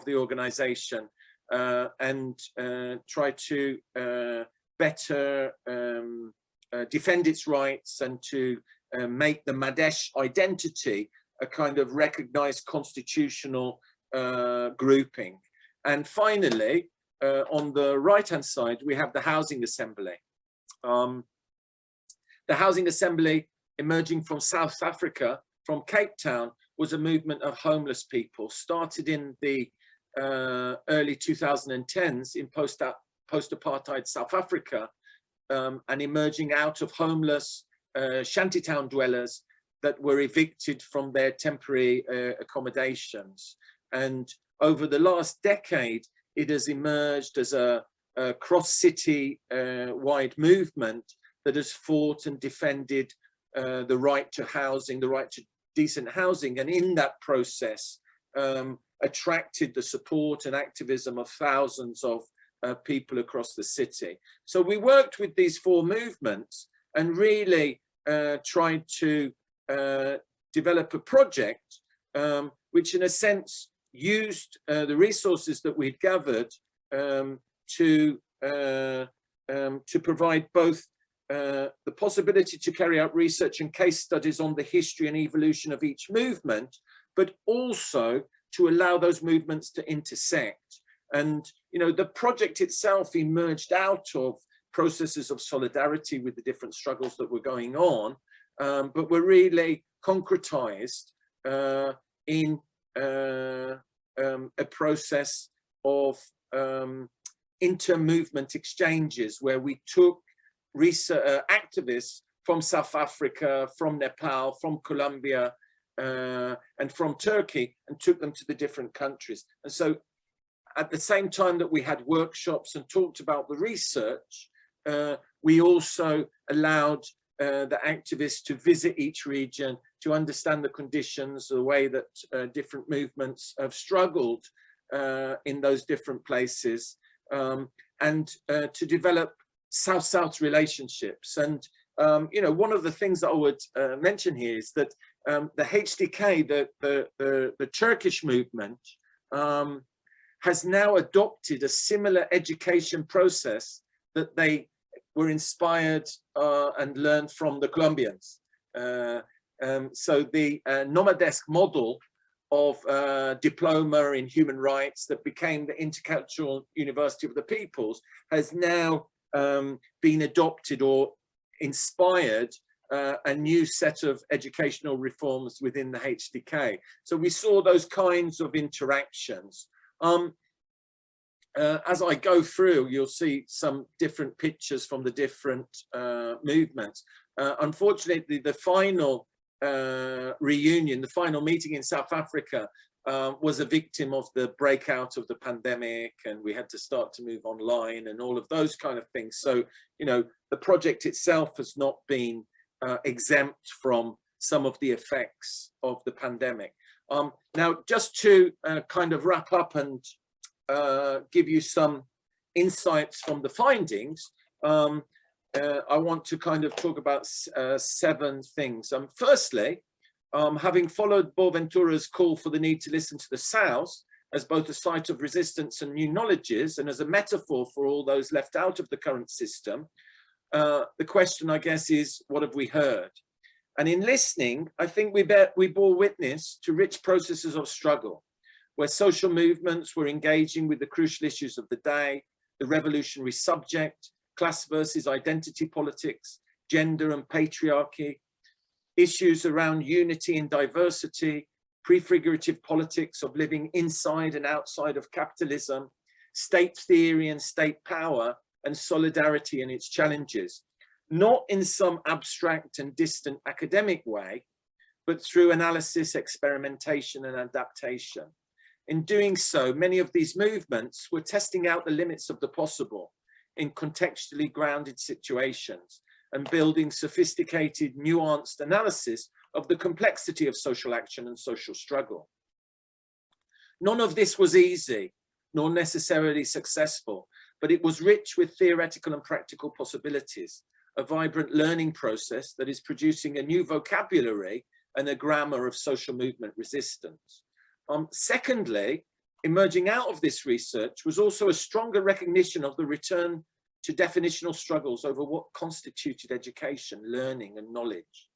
organization and try to better defend its rights and to make the Madesh identity a kind of recognized constitutional grouping. And finally, on the right-hand side, we have the Housing Assembly. The Housing Assembly, emerging from South Africa, from Cape Town, was a movement of homeless people, started in the early 2010s in post-apartheid South Africa, and emerging out of homeless shantytown dwellers that were evicted from their temporary accommodations. And over the last decade, it has emerged as a cross-city wide movement that has fought and defended the right to housing, the right to decent housing, and in that process attracted the support and activism of thousands of people across the city. So we worked with these four movements and really tried to develop a project which in a sense used the resources that we'd gathered to provide both the possibility to carry out research and case studies on the history and evolution of each movement, but also to allow those movements to intersect. And, you know, the project itself emerged out of processes of solidarity with the different struggles that were going on, but were really concretized in a process of inter-movement exchanges where we took research activists from South Africa, from Nepal, from Colombia, and from Turkey, and took them to the different countries. And so at the same time that we had workshops and talked about the research, we also allowed the activists to visit each region to understand the conditions, the way that different movements have struggled in those different places, and to develop South-South relationships. And you know, one of the things that I would mention here is that the HDK, the Turkish movement, has now adopted a similar education process that they were inspired and learned from the Colombians. So the Nomadesk model of diploma in human rights that became the Intercultural University of the Peoples has now been adopted or inspired a new set of educational reforms within the HDK. So we saw those kinds of interactions. as I go through, you'll see some different pictures from the different movements. Unfortunately, the final reunion, the final meeting in South Africa was a victim of the breakout of the pandemic, and we had to start to move online and all of those kind of things. So, you know, the project itself has not been exempt from some of the effects of the pandemic. Now, just to kind of wrap up and give you some insights from the findings, I want to kind of talk about 7 things. Firstly, having followed Boaventura's call for the need to listen to the South as both a site of resistance and new knowledges, and as a metaphor for all those left out of the current system, the question, I guess, is what have we heard? And in listening, I think we bore witness to rich processes of struggle, where social movements were engaging with the crucial issues of the day, the revolutionary subject, class versus identity politics, gender and patriarchy, issues around unity and diversity, prefigurative politics of living inside and outside of capitalism, state theory and state power, and solidarity and its challenges, not in some abstract and distant academic way, but through analysis, experimentation, and adaptation. In doing so, many of these movements were testing out the limits of the possible in contextually grounded situations and building sophisticated, nuanced analysis of the complexity of social action and social struggle. None of this was easy, nor necessarily successful, but it was rich with theoretical and practical possibilities, a vibrant learning process that is producing a new vocabulary and a grammar of social movement resistance. Secondly, emerging out of this research was also a stronger recognition of the return to definitional struggles over what constituted education, learning, and knowledge.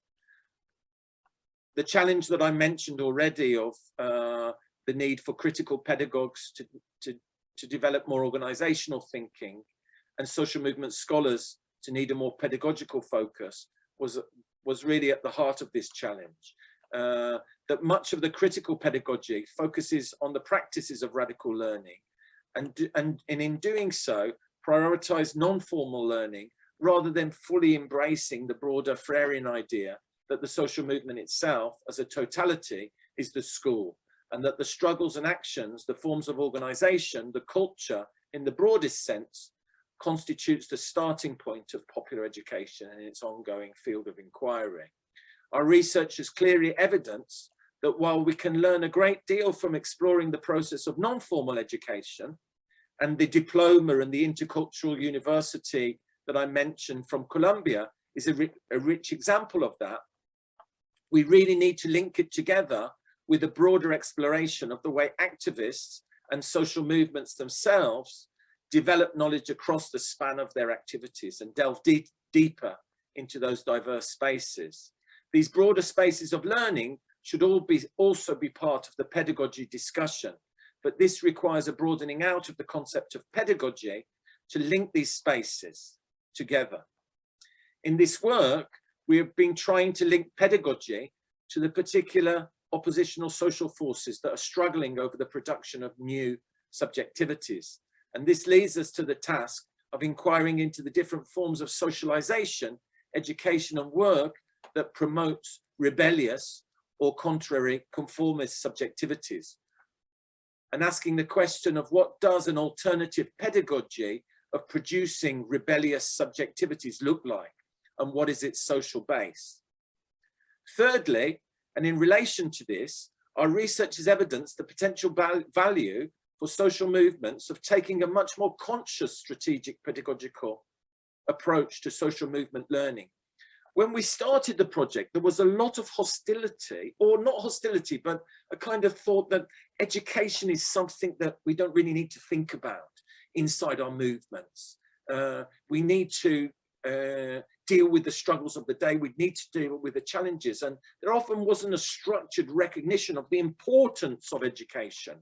The challenge that I mentioned already of the need for critical pedagogues to develop more organizational thinking, and social movement scholars to need a more pedagogical focus was really at the heart of this challenge. That much of the critical pedagogy focuses on the practices of radical learning, and in doing so, prioritize non-formal learning rather than fully embracing the broader Freirean idea that the social movement itself as a totality is the school, and that the struggles and actions, the forms of organization, the culture in the broadest sense, constitutes the starting point of popular education and its ongoing field of inquiry. Our research has clearly evidenced that while we can learn a great deal from exploring the process of non-formal education, and the diploma and the intercultural university that I mentioned from Colombia is a rich example of that, we really need to link it together with a broader exploration of the way activists and social movements themselves develop knowledge across the span of their activities and delve deeper into those diverse spaces. These broader spaces of learning should also be part of the pedagogy discussion, but this requires a broadening out of the concept of pedagogy to link these spaces together. In this work, we have been trying to link pedagogy to the particular oppositional social forces that are struggling over the production of new subjectivities. And this leads us to the task of inquiring into the different forms of socialization, education, and work that promotes rebellious or contrary conformist subjectivities, and asking the question of what does an alternative pedagogy of producing rebellious subjectivities look like, and what is its social base? Thirdly, and in relation to this, our research has evidenced the potential value for social movements of taking a much more conscious strategic pedagogical approach to social movement learning. When we started the project, there was a lot of hostility, or not hostility, but a kind of thought that education is something that we don't really need to think about inside our movements. We need to deal with the struggles of the day. We need to deal with the challenges. And there often wasn't a structured recognition of the importance of education.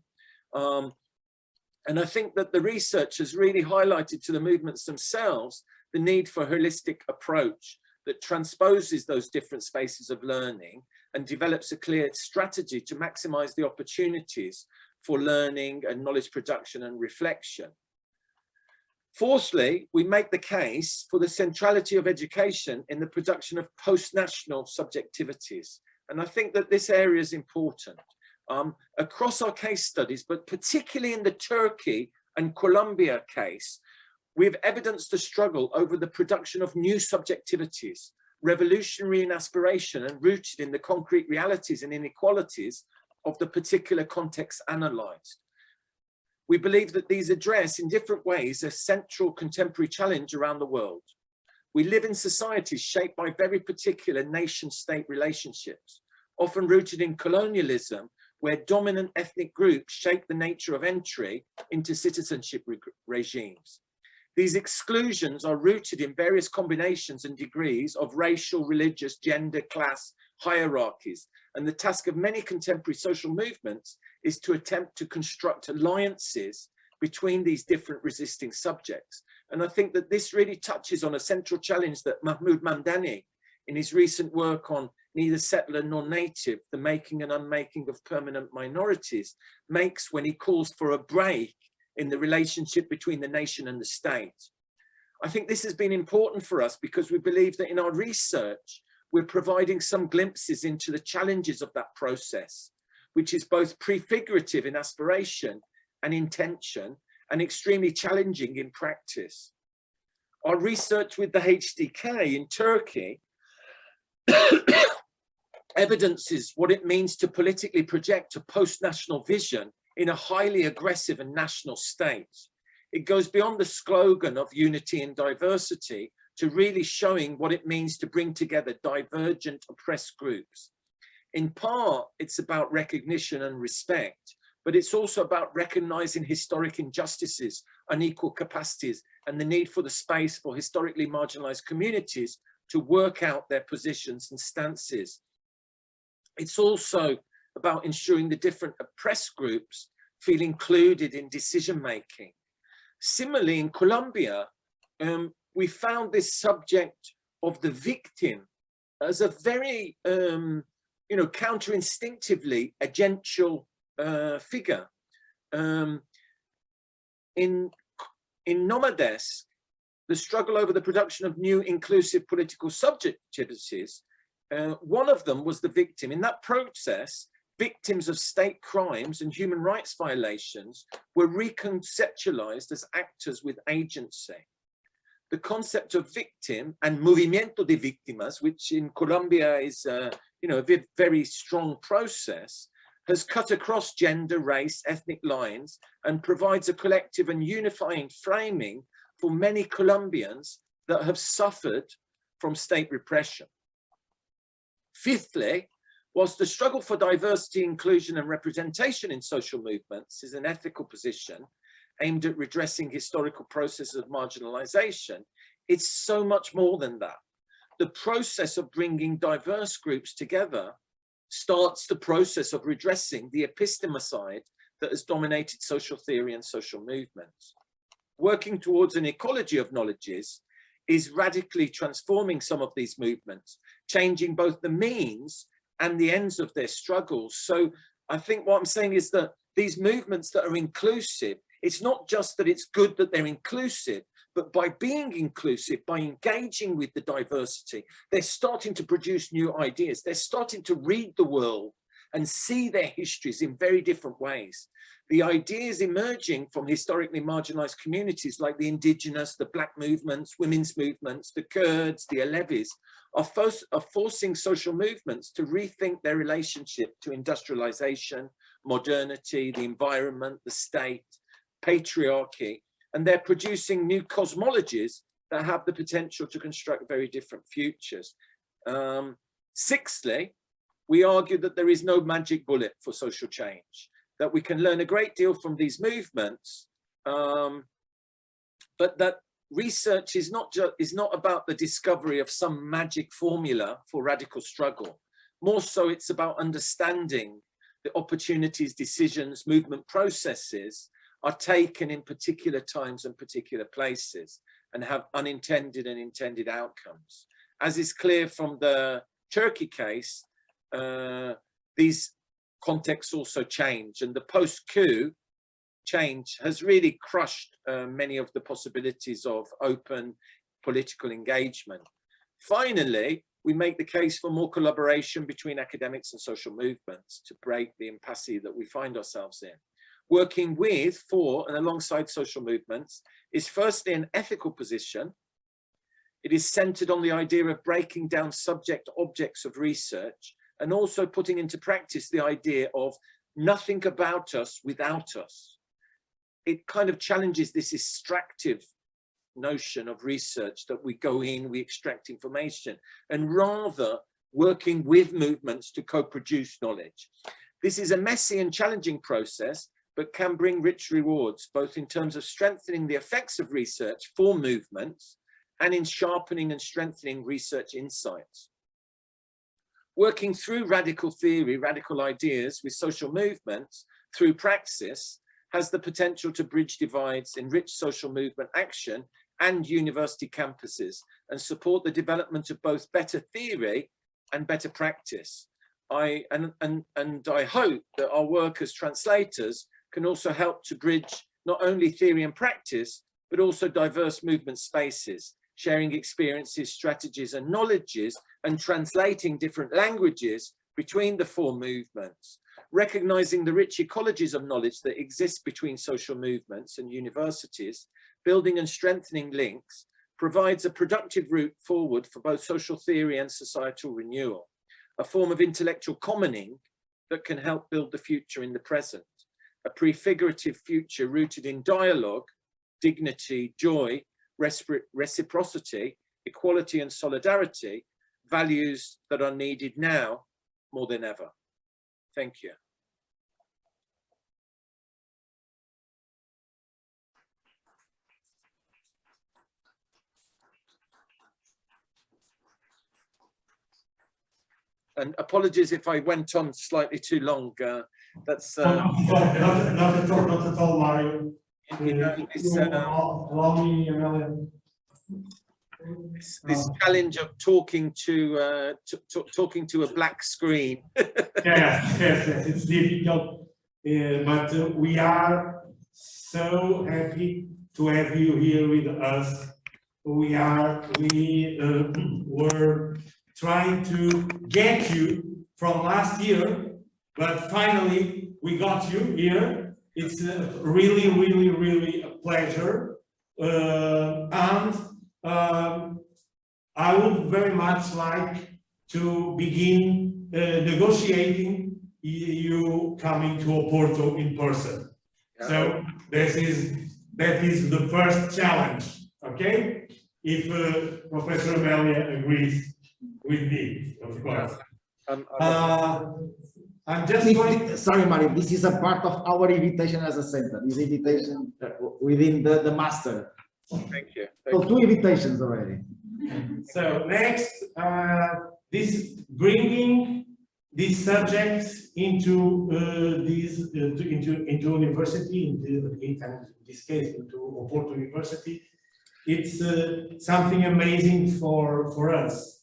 And I think that the research has really highlighted to the movements themselves the need for a holistic approach that transposes those different spaces of learning and develops a clear strategy to maximize the opportunities for learning and knowledge production and reflection. Fourthly, we make the case for the centrality of education in the production of post-national subjectivities. And I think that this area is important. Across our case studies, but particularly in the Turkey and Colombia case, we've evidenced the struggle over the production of new subjectivities, revolutionary in aspiration and rooted in the concrete realities and inequalities of the particular context analysed. We believe that these address in different ways a central contemporary challenge around the world. We live in societies shaped by very particular nation-state relationships, often rooted in colonialism, where dominant ethnic groups shape the nature of entry into citizenship regimes. These exclusions are rooted in various combinations and degrees of racial, religious, gender, class hierarchies. And the task of many contemporary social movements is to attempt to construct alliances between these different resisting subjects. And I think that this really touches on a central challenge that Mahmoud Mamdani, in his recent work on Neither Settler Nor Native, the Making and Unmaking of Permanent Minorities, makes when he calls for a break in the relationship between the nation and the state. I think this has been important for us because we believe that in our research, we're providing some glimpses into the challenges of that process, which is both prefigurative in aspiration and intention and extremely challenging in practice. Our research with the HDK in Turkey evidences what it means to politically project a post-national vision in a highly aggressive and national state. It goes beyond the slogan of unity and diversity to really showing what it means to bring together divergent oppressed groups. In part, it's about recognition and respect, but it's also about recognizing historic injustices, unequal capacities, and the need for the space for historically marginalized communities to work out their positions and stances. It's also about ensuring the different oppressed groups feel included in decision-making. Similarly, in Colombia, we found this subject of the victim as a very, counterinstinctively agential figure. In Nomades, the struggle over the production of new inclusive political subjectivities, one of them was the victim. In that process, victims of state crimes and human rights violations were reconceptualized as actors with agency. The concept of victim and movimiento de víctimas, which in Colombia is a very strong process, has cut across gender, race, ethnic lines and provides a collective and unifying framing for many Colombians that have suffered from state repression. Fifthly, whilst the struggle for diversity, inclusion and representation in social movements is an ethical position aimed at redressing historical processes of marginalization, it's so much more than that. The process of bringing diverse groups together starts the process of redressing the epistemicide that has dominated social theory and social movements. Working towards an ecology of knowledges is radically transforming some of these movements, changing both the means and the ends of their struggles. So I think what I'm saying is that these movements that are inclusive, it's not just that it's good that they're inclusive, but by being inclusive, by engaging with the diversity, they're starting to produce new ideas. They're starting to read the world and see their histories in very different ways. The ideas emerging from historically marginalized communities like the indigenous, the black movements, women's movements, the Kurds, the Alevis, are forcing social movements to rethink their relationship to industrialization, modernity, the environment, the state, patriarchy, and they're producing new cosmologies that have the potential to construct very different futures. Sixthly, we argue that there is no magic bullet for social change, that we can learn a great deal from these movements, but that research is not about the discovery of some magic formula for radical struggle. More so, it's about understanding the opportunities, decisions, movement processes are taken in particular times and particular places and have unintended and intended outcomes. As is clear from the Turkey case, these contexts also change, and the post-coup change has really crushed many of the possibilities of open political engagement. Finally, we make the case for more collaboration between academics and social movements to break the impasse that we find ourselves in. Working with, for, and alongside social movements is firstly an ethical position. It is centered on the idea of breaking down subject objects of research and also putting into practice the idea of nothing about us without us. It kind of challenges this extractive notion of research that we go in, we extract information, and rather working with movements to co-produce knowledge. This is a messy and challenging process, but can bring rich rewards, both in terms of strengthening the effects of research for movements and in sharpening and strengthening research insights. Working through radical theory, radical ideas with social movements through praxis has the potential to bridge divides, enrich social movement action and university campuses, and support the development of both better theory and better practice. I hope that our work as translators can also help to bridge not only theory and practice, but also diverse movement spaces, sharing experiences, strategies and knowledges, and translating different languages between the four movements, recognizing the rich ecologies of knowledge that exist between social movements and universities. Building and strengthening links provides a productive route forward for both social theory and societal renewal, a form of intellectual commoning that can help build the future in the present, a prefigurative future rooted in dialogue, dignity, joy, reciprocity, equality and solidarity, values that are needed now more than ever. Thank you. And apologies if I went on slightly too long. That's not at all, Mario. you know, this challenge of talking to a black screen. yes, it's difficult, but we are so happy to have you here with us. We were trying to get you from last year, but finally we got you here. It's really, really, really a pleasure. And I would very much like to begin negotiating you coming to Oporto in person. Yeah. So that is the first challenge, okay? If Professor Amelia agrees with me, of course. I'm just going. Sorry, Mario, this is a part of our invitation as a center. This invitation within the master. Thank you. So two invitations already. So next, this bringing these subjects into into university, in this case into Oporto University. It's something amazing for us,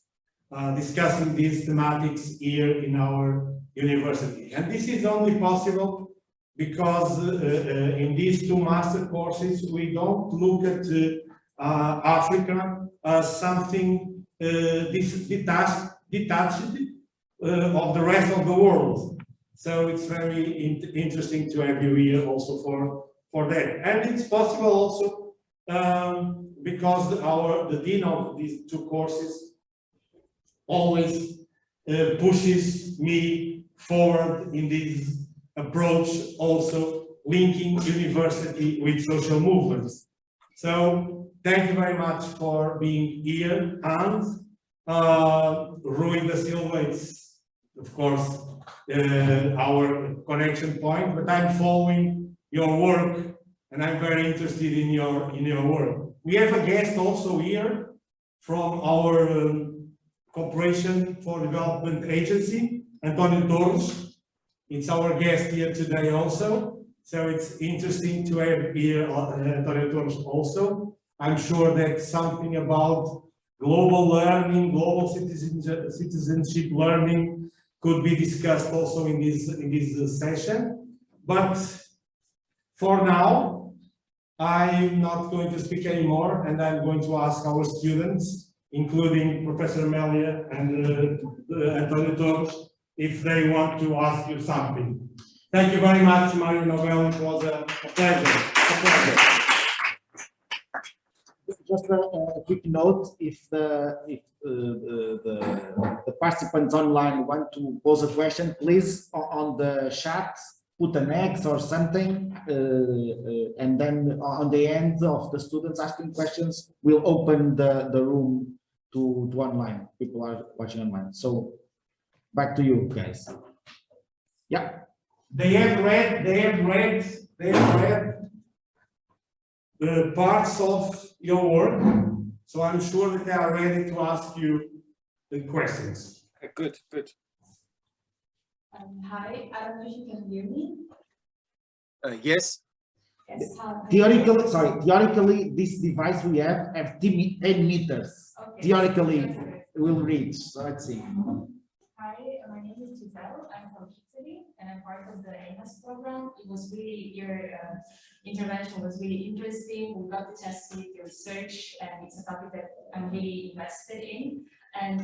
discussing these thematics here in our university. And this is only possible because in these two master courses, we don't look at Africa as something detached of the rest of the world. So it's very interesting to have you here also for that. And it's possible also because the dean of these two courses always pushes me forward in this approach, also linking university with social movements. So thank you very much for being here. And Rui da Silva, it's of course our connection point, but I'm following your work and I'm very interested in your work. We have a guest also here from our Cooperation for Development Agency, Antonio Torres. It's our guest here today also. So it's interesting to have here Antonio Torres also. I'm sure that something about global learning, global citizenship learning could be discussed also in this session. But For now, I'm not going to speak anymore, and I'm going to ask our students, including Professor Melia and Antonio Torres, if they want to ask you something. Thank you very much, Mario Nobel. It was a pleasure. A pleasure. Just a quick note: if the participants online want to pose a question, please on the chat put an X or something, and then on the end of the students asking questions, we'll open the room to online. People are watching online. So back to you guys. Yeah. They have read the parts of your work, so I'm sure that they are ready to ask you the questions. Good, good. Hi, I don't know if you can hear me. Yes. Yes. Theoretically, this device we have 10 meters. Okay. Theoretically, it will reach. So let's see. Hi, my name is Giselle. I'm from Italy, and I'm part of the AMS program. It was really, your intervention was really interesting. We got the chance to see your research, and it's a topic that I'm really invested in. And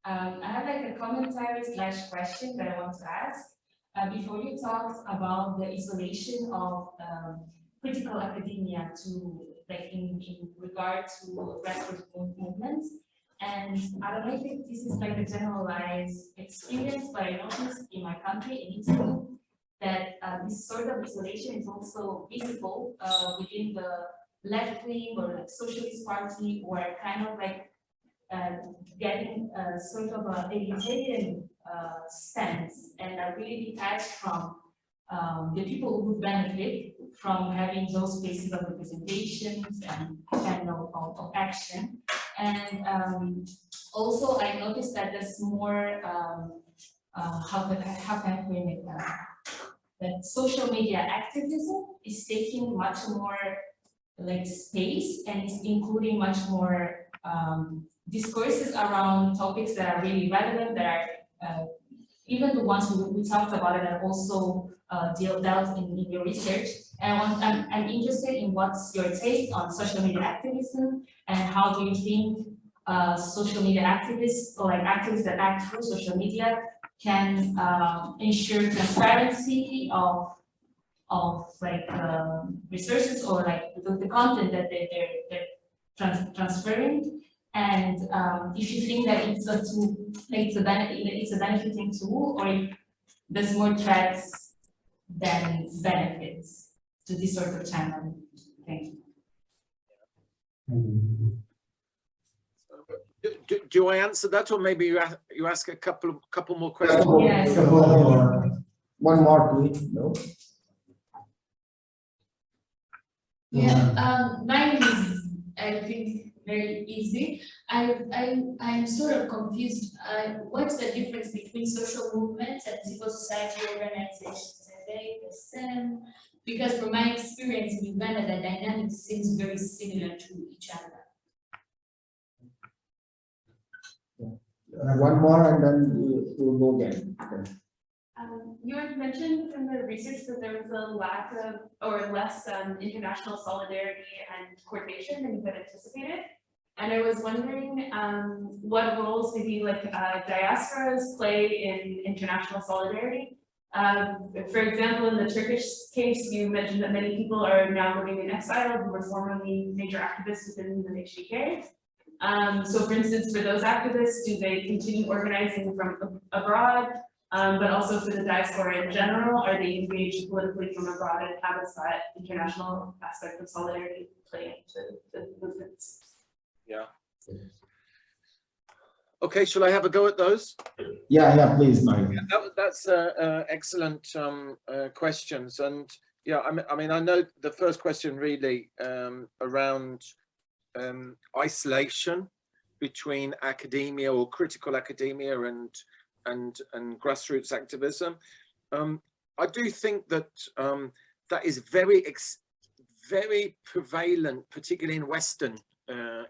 I have like a commentary / question that I want to ask. Before you talked about the isolation of critical academia to like in regard to grassroots movements. And I don't know if this is like a generalized experience, but I noticed in my country, in Italy, that this sort of isolation is also visible within the left wing or like socialist party, or kind of like getting sort of a egalitarian stance, and are really detached from the people who would benefit from having those spaces of representations and kind of action. And also, I noticed that there's more, how can I frame it? That social media activism is taking much more like space, and is including much more discourses around topics that are really relevant, that are even the ones we talked about it are also dealt in your research. And I'm interested in what's your take on social media activism, and how do you think social media activists, or like activists that act through social media, can ensure transparency of like resources, or like the content that they're transferring. And if you think that it's a tool, like it's a benefiting tool, or if there's more threats than benefits to this sort of channel. Thank you. Do I answer that, or maybe you ask a couple more questions? Yes. One more, please. No. Yeah, mine is, I think, very easy. I'm sort of confused. What's the difference between social movements and civil society organizations? Are they the same? Because from my experience in Uganda, the dynamic seems very similar to each other. One more, and then we'll go again. Okay. You had mentioned in the research that there was a lack of, or less international solidarity and coordination than you had anticipated. And I was wondering what roles maybe like diasporas play in international solidarity. For example, in the Turkish case, you mentioned that many people are now living in exile who were formerly major activists within the HDK. So for instance, for those activists, do they continue organizing from abroad? But also for the diaspora in general, are they engaged politically from abroad, and how does that international aspect of solidarity play into the movements? Yeah. Okay, shall I have a go at those? Yeah, please, Mario. That's excellent questions, and yeah, I mean, I know the first question really around isolation between academia or critical academia and grassroots activism. I do think that that is very prevalent, particularly in Western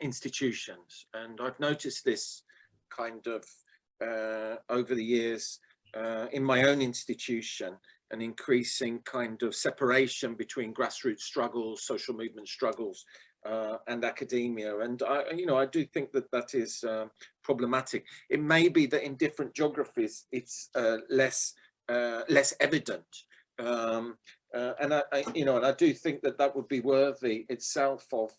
institutions, and I've noticed this kind of over the years in my own institution. an increasing kind of separation between grassroots struggles, social movement struggles, and academia. And I do think that that is problematic. It may be that in different geographies it's less evident. And I do think that that would be worthy itself of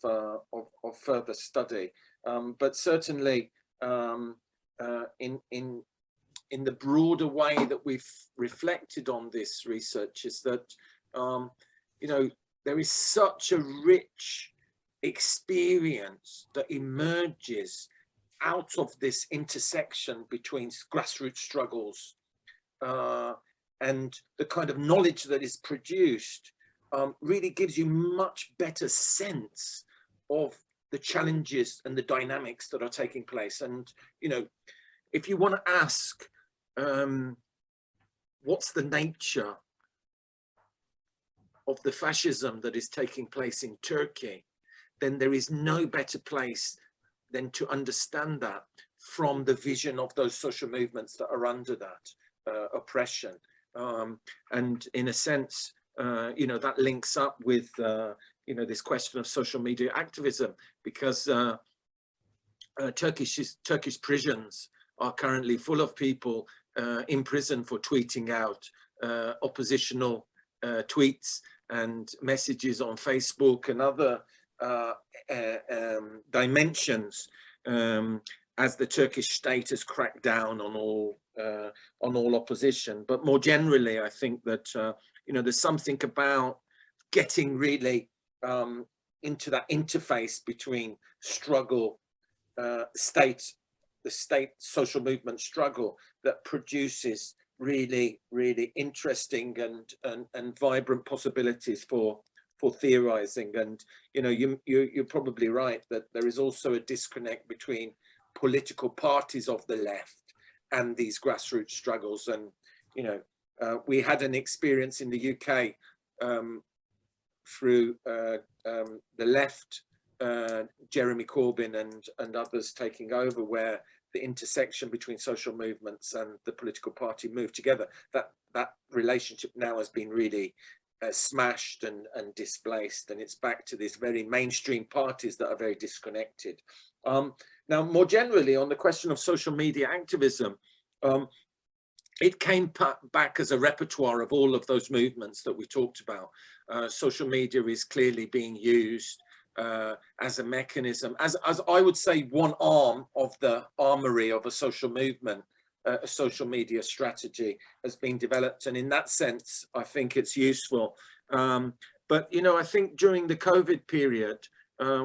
further study. But certainly, in the broader way that we've reflected on this research, is that there is such a rich experience that emerges out of this intersection between grassroots struggles and the kind of knowledge that is produced really gives you much better sense of the challenges and the dynamics that are taking place. And if you want to ask what's the nature of the fascism that is taking place in Turkey, then there is no better place than to understand that from the vision of those social movements that are under that oppression. And in a sense, that links up with, this question of social media activism, because Turkish prisons are currently full of people in prison for tweeting out oppositional tweets and messages on Facebook and other dimensions, as the Turkish state has cracked down on all opposition. But more generally, I think that there's something about getting really into that interface between struggle, the state social movement struggle, that produces really interesting and vibrant possibilities for theorizing. And you're probably right that there is also a disconnect between political parties of the left and these grassroots struggles. And we had an experience in the UK through the left, Jeremy Corbyn and others taking over, where the intersection between social movements and the political party moved together. That relationship now has been really smashed and displaced, and it's back to these very mainstream parties that are very disconnected. Now, more generally, on the question of social media activism, it came back as a repertoire of all of those movements that we talked about. Social media is clearly being used as a mechanism, as I would say, one arm of the armory of a social movement. A social media strategy has been developed, and in that sense, I think it's useful. But I think during the COVID period,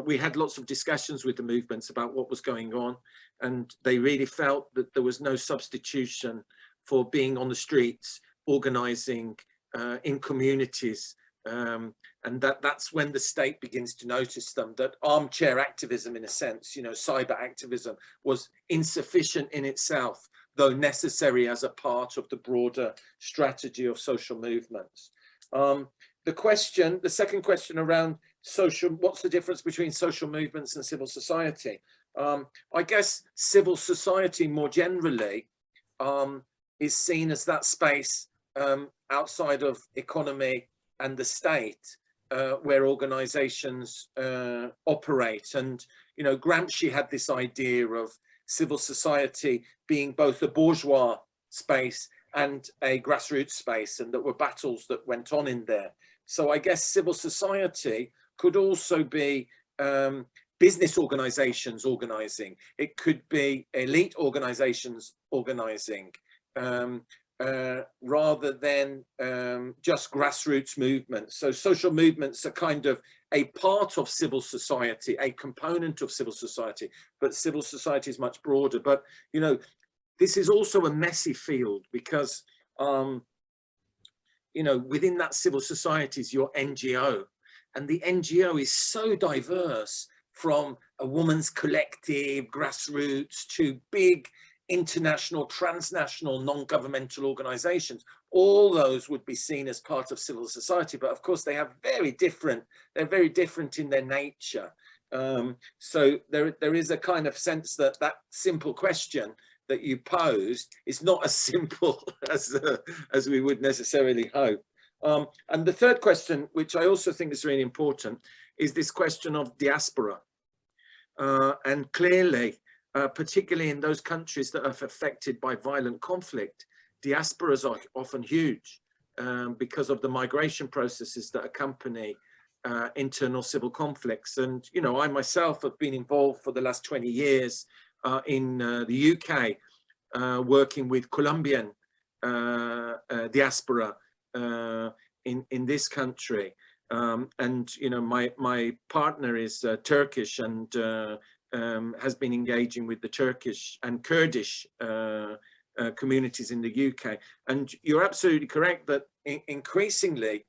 we had lots of discussions with the movements about what was going on, and they really felt that there was no substitution for being on the streets, organizing in communities, and that's when the state begins to notice them, that armchair activism, in a sense, cyber activism, was insufficient in itself, though necessary as a part of the broader strategy of social movements. The second question around what's the difference between social movements and civil society? I guess civil society more generally is seen as that space outside of economy and the state where organizations operate. And, Gramsci had this idea of civil society being both a bourgeois space and a grassroots space, and there were battles that went on in there. So I guess civil society could also be business organizations organizing. It could be elite organizations organizing, rather than just grassroots movements. So social movements are kind of a part of civil society, a component of civil society, but civil society is much broader. But, this is also a messy field, because, within that civil society is your NGO, and the NGO is so diverse, from a woman's collective, grassroots, to big international, transnational, non-governmental organizations. All those would be seen as part of civil society, but of course they're very different in their nature. So there is a kind of sense that simple question that you posed is not as simple as we would necessarily hope. And the third question, which I also think is really important, is this question of diaspora. And clearly, particularly in those countries that are affected by violent conflict, diasporas are often huge because of the migration processes that accompany internal civil conflicts. And, you know, I myself have been involved for the last 20 years in the UK, working with Colombian diaspora in this country. And, you know, my partner is Turkish and has been engaging with the Turkish and Kurdish communities in the UK. And you're absolutely correct that increasingly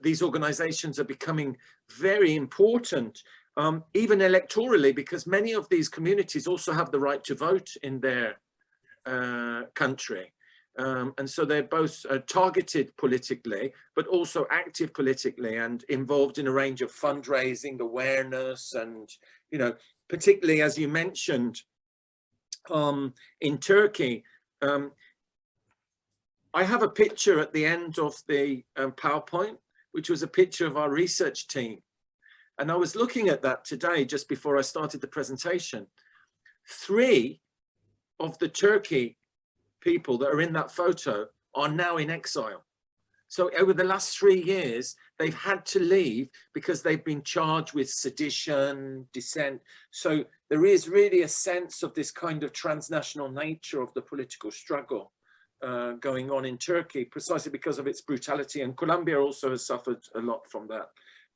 these organizations are becoming very important, even electorally, because many of these communities also have the right to vote in their country. And so they're both targeted politically, but also active politically and involved in a range of fundraising, awareness, and, you know, particularly as you mentioned, in Turkey. I have a picture at the end of the PowerPoint, which was a picture of our research team. And I was looking at that today, just before I started the presentation. 3 of the Turkey people that are in that photo are now in exile. So over the last 3 years, they've had to leave because they've been charged with sedition, dissent. So there is really a sense of this kind of transnational nature of the political struggle going on in Turkey, precisely because of its brutality. And Colombia also has suffered a lot from that.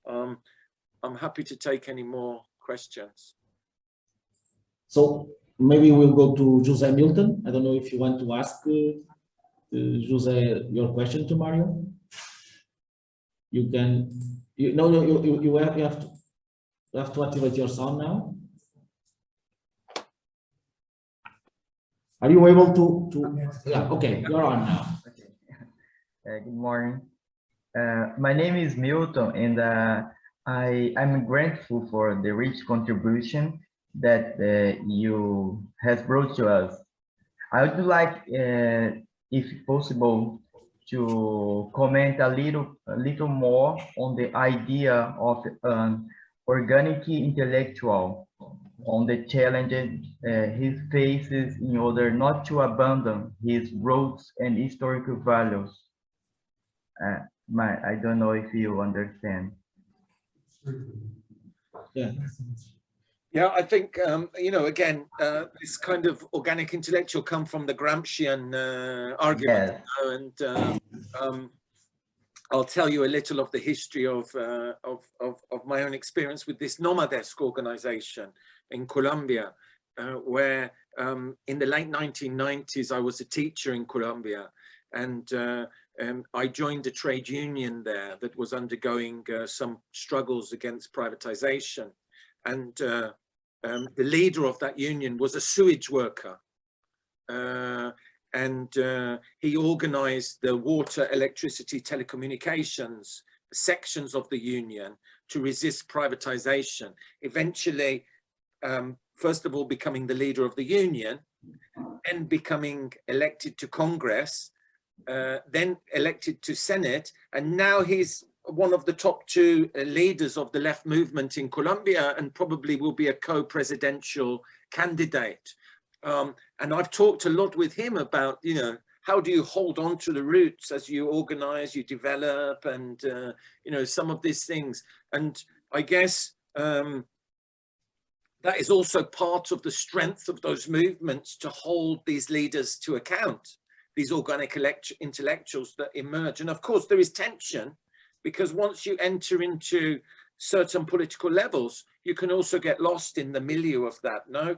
I'm happy to take any more questions. So maybe we'll go to Jose Milton. I don't know if you want to ask Jose your question to Mario. You can. You have to activate your sound now. Are you able to? Yeah. Okay, you're on now. Okay. Good morning. My name is Milton, and I'm grateful for the rich contribution that you has brought to us. I would like, if possible, to comment a little more on the idea of an organic intellectual, on the challenges he faces in order not to abandon his roots and historical values. I don't know if you understand. Yeah. Yeah, I think, you know, again, this kind of organic intellectual come from the Gramscian argument. Yes. You know, and I'll tell you a little of the history of my own experience with this Nomadesk organization in Colombia, where in the late 1990s, I was a teacher in Colombia, and I joined a trade union there that was undergoing some struggles against privatization. And the leader of that union was a sewage worker. And he organized the water, electricity, telecommunications sections of the union to resist privatization, eventually, first of all, becoming the leader of the union, and becoming elected to Congress, then elected to Senate, and now he's one of the top 2 leaders of the left movement in Colombia, and probably will be a co-presidential candidate. And I've talked a lot with him about, you know, how do you hold on to the roots as you organize, you develop, and, you know, some of these things. And I guess that is also part of the strength of those movements, to hold these leaders to account, these organic intellectuals that emerge. And of course, there is tension, because once you enter into certain political levels, you can also get lost in the milieu of that. No,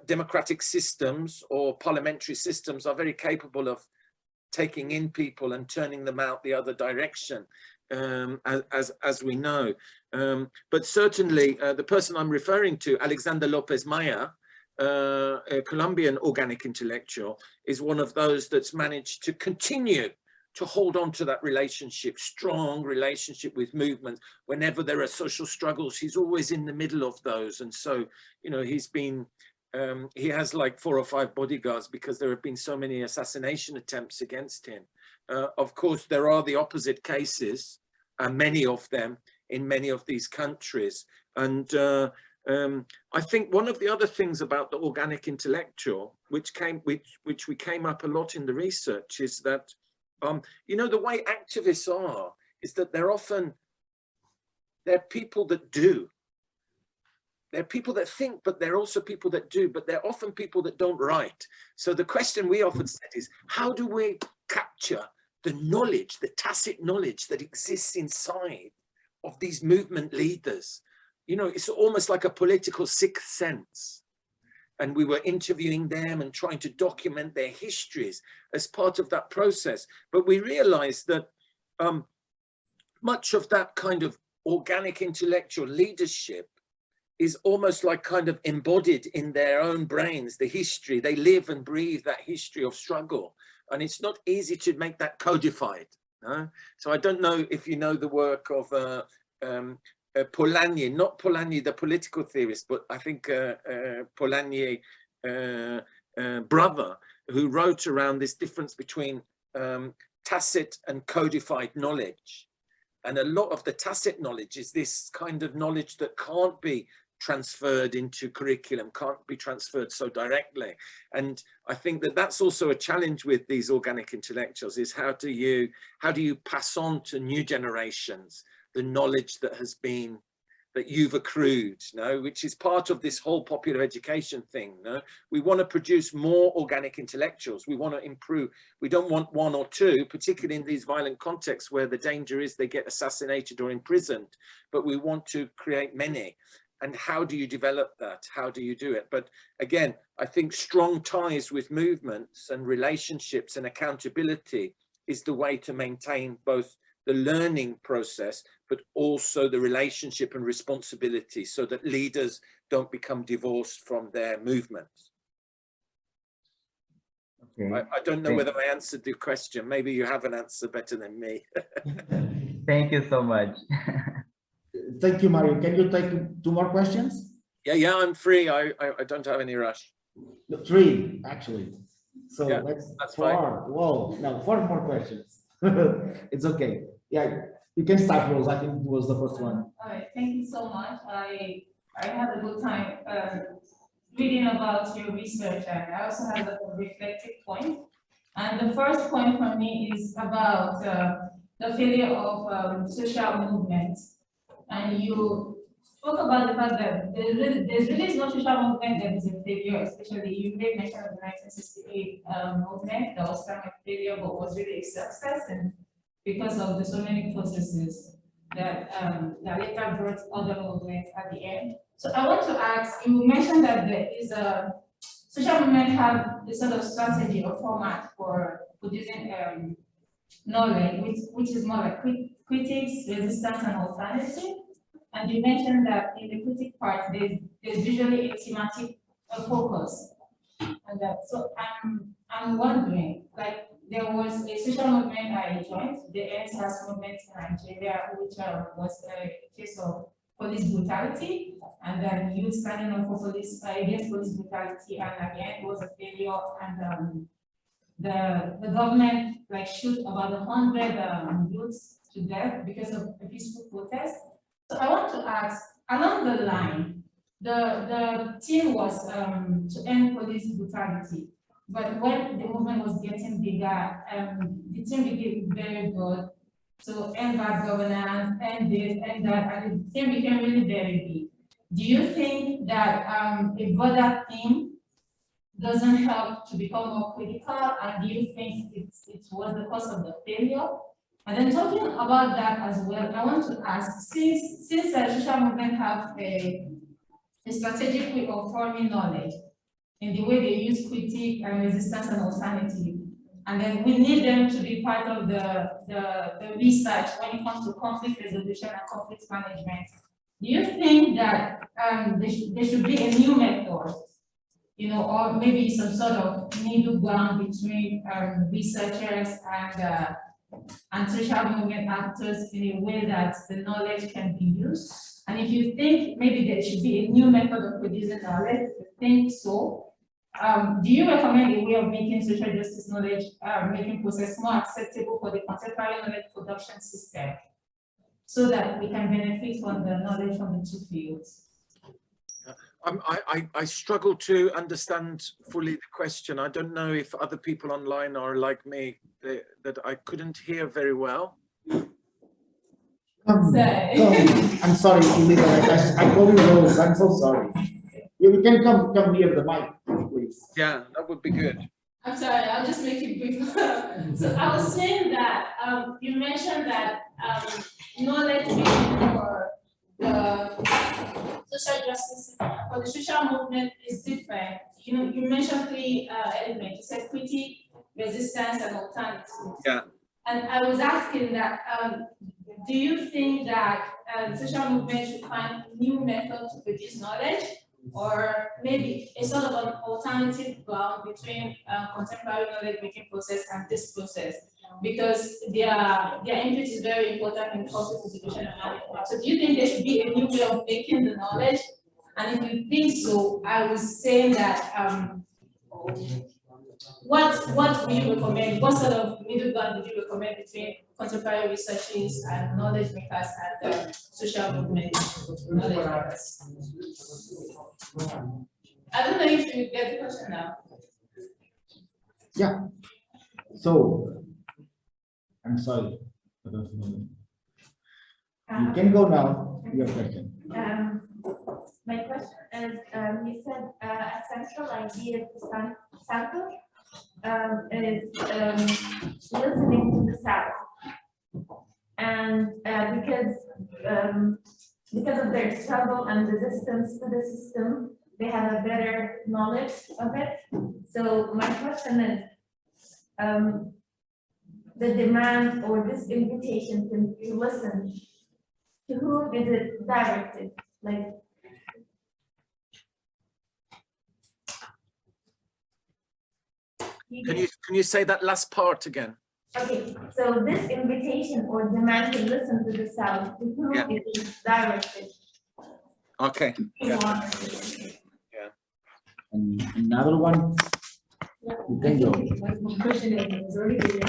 democratic systems or parliamentary systems are very capable of taking in people and turning them out the other direction, as we know. But certainly the person I'm referring to, Alexander Lopez Maya, a Colombian organic intellectual, is one of those that's managed to continue to hold on to that relationship, strong relationship with movements. Whenever there are social struggles, he's always in the middle of those. And so, you know, he's been he has like 4 or 5 bodyguards because there have been so many assassination attempts against him. Of course, there are the opposite cases, and many of them in many of these countries. And I think one of the other things about the organic intellectual, which we came up a lot in the research, is that you know, the way activists are is that they're people that do. They're people that think, but they're also people that do, but they're often people that don't write. So the question we often said is, how do we capture the knowledge, the tacit knowledge that exists inside of these movement leaders? You know, it's almost like a political sixth sense. And we were interviewing them and trying to document their histories as part of that process. But we realized that much of that kind of organic intellectual leadership is almost like kind of embodied in their own brains, the history. They live and breathe that history of struggle. And it's not easy to make that codified. So I don't know if you know the work of Polanyi, not Polanyi, the political theorist, but I think Polanyi brother, who wrote around this difference between tacit and codified knowledge. And a lot of the tacit knowledge is this kind of knowledge that can't be transferred into curriculum, can't be transferred so directly. And I think that that's also a challenge with these organic intellectuals, is how do you pass on to new generations the knowledge that has been, that you've accrued, which is part of this whole popular education thing. We want to produce more organic intellectuals. We want to improve. We don't want 1 or 2, particularly in these violent contexts where the danger is they get assassinated or imprisoned, but we want to create many. And how do you develop that? How do you do it? But again, I think strong ties with movements and relationships and accountability is the way to maintain both the learning process, but also the relationship and responsibility, so that leaders don't become divorced from their movements. Okay. I don't know whether I answered the question. Maybe you have an answer better than me. Thank you so much. Thank you, Mario. Can you take 2 more questions? Yeah, I'm free. I don't have any rush. 3, actually. So yeah, that's 4. Fine. Whoa, no, 4 more questions. It's okay. Yeah, you can start, Rose. I think it was the first one. All right, thank you so much. I had a good time reading about your research, and I also have a reflective point. And the first point for me is about the failure of social movements. And you spoke about the fact that there's really no social movement that is a failure, especially you made mention of the 1968 movement that was kind of a failure, but was really a success, and because of the so many processes that later brought other movements at the end. So I want to ask, you mentioned that there is a social movement have a sort of strategy or format for producing knowledge, which is more like critics, resistance, and alternative. And you mentioned that in the critic part, there's usually a thematic focus. And so I'm wondering, like, there was a social movement I joined, the NSAS movement in Nigeria, which was a case of police brutality, and then youth standing up for police against police brutality, and again it was a failure, and the government like shoot about 100 youths to death because of a peaceful protest. So I want to ask, along the line, the team was to end police brutality. But when the movement was getting bigger, the team became very good. So end bad governance, end this, end that, and the team became really very big. Do you think that a broader team doesn't help to become more critical? And do you think it was the cause of the failure? And then talking about that as well, I want to ask, since the social movement have a strategic way of forming knowledge, in the way they use critique and resistance and alternative. And then we need them to be part of the research when it comes to conflict resolution and conflict management. Do you think that there should be a new method, you know, or maybe some sort of middle ground between researchers and social movement actors in a way that the knowledge can be used? And if you think maybe there should be a new method of producing knowledge, think so, do you recommend a way of making social justice knowledge making process more acceptable for the contemporary knowledge production system so that we can benefit from the knowledge from the two fields? I struggle to understand fully the question. I don't know if other people online are like me, that I couldn't hear very well. I'm sorry, Elizabeth, I call you Rose, I'm so sorry. You can come near the mic, please. Yeah, that would be good. I'm sorry, I'll just make it brief. So I was saying that you mentioned that knowledge for the social justice, for the social movement is different. You know, you mentioned three elements. You said critique, resistance, and alternatives. Yeah. And I was asking that, do you think that social movement should find new methods to produce knowledge, or maybe a sort of an alternative ground between contemporary knowledge making process and this process? Because their input is very important in conflict resolution and management. So do you think there should be a new way of making the knowledge? And if you think so, I was saying that what would you recommend? What sort of middle ground would you recommend between contemporary researchers and knowledge makers and the social movement knowledge makers? I don't know if you get the question now. Yeah. So, I'm sorry. You can go now, your question. My question is, you said a central idea to sample is listening to the South, and because of their struggle and resistance to the system, they have a better knowledge of it. So my question is, the demand or this invitation to listen, to whom is it directed? Like, Can you say that last part again? okay, so this invitation or demand to listen to the South, to whom it is directed? Okay. Yeah. And another one. Yeah. You can go. My question is already been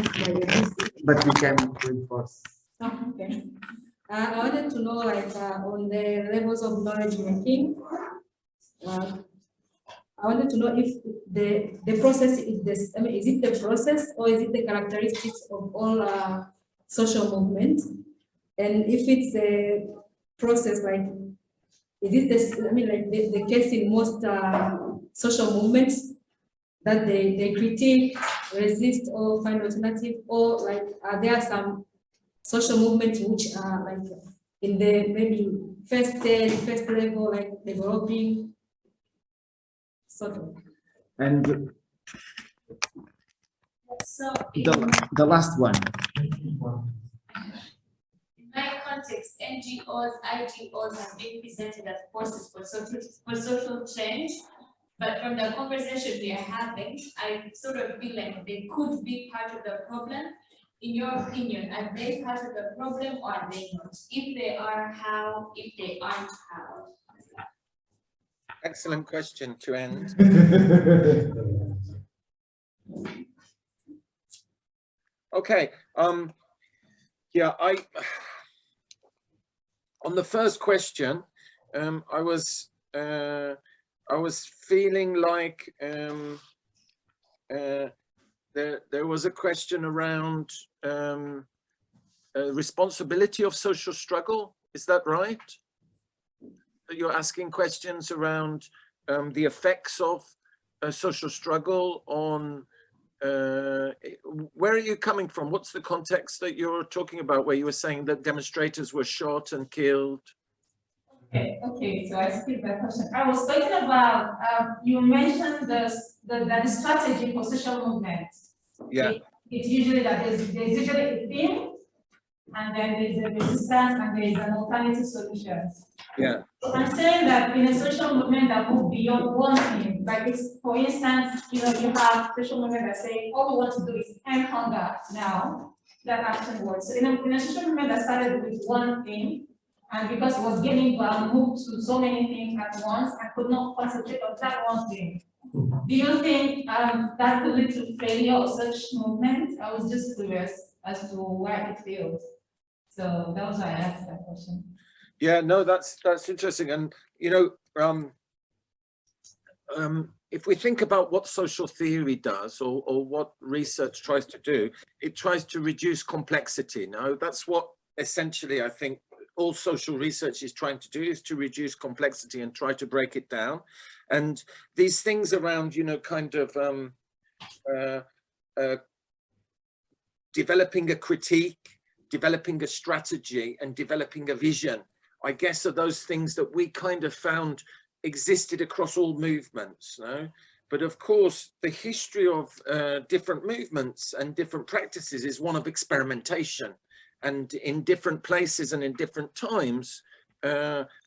answered. But we can reinforce. Oh, okay. I wanted to know, like, on the levels of knowledge making. I wanted to know if the process is this. I mean, is it the process or is it the characteristics of all social movements? And if it's a process, like, is it this? I mean, like the case in most social movements that they critique, resist, or find alternative, or like there are some social movements which are like in the maybe first level, like developing. Sort of. And So the last one. in my context, NGOs, IGOs have been presented as forces for social change, but from the conversation we are having, I sort of feel like they could be part of the problem. In your opinion, are they part of the problem or are they not? If they are, how? If they aren't, how? Excellent question to end. Okay. Yeah, on the first question, I was feeling like there was a question around responsibility of social struggle. Is that right? You're asking questions around the effects of social struggle on, where are you coming from? What's the context that you're talking about where you were saying that demonstrators were shot and killed? Okay, so I skipped that question. I was talking about, you mentioned the strategy for social movements. Yeah. It's usually that there's usually a theme, and then there's a resistance, and there's an alternative solution. Yeah. So I'm saying that in a social movement that moves beyond one thing, like it's, for instance, you have social movement that say all we want to do is end hunger now. That action works. So in a social movement that started with one thing, And because it was getting moved to so many things at once, I could not concentrate on that one thing. Do you think that could lead to failure of such movement? I was just curious as to why it failed. So that was why I asked that question. Yeah, no, that's interesting. And, you know, if we think about what social theory does or what research tries to do, it tries to reduce complexity. No, that's what essentially I think all social research is trying to do, is to reduce complexity and try to break it down. And these things around, you know, kind of developing a critique, developing a strategy and developing a vision, I guess are those things that we kind of found existed across all movements. No? But of course, the history of different movements and different practices is one of experimentation. And in different places and in different times,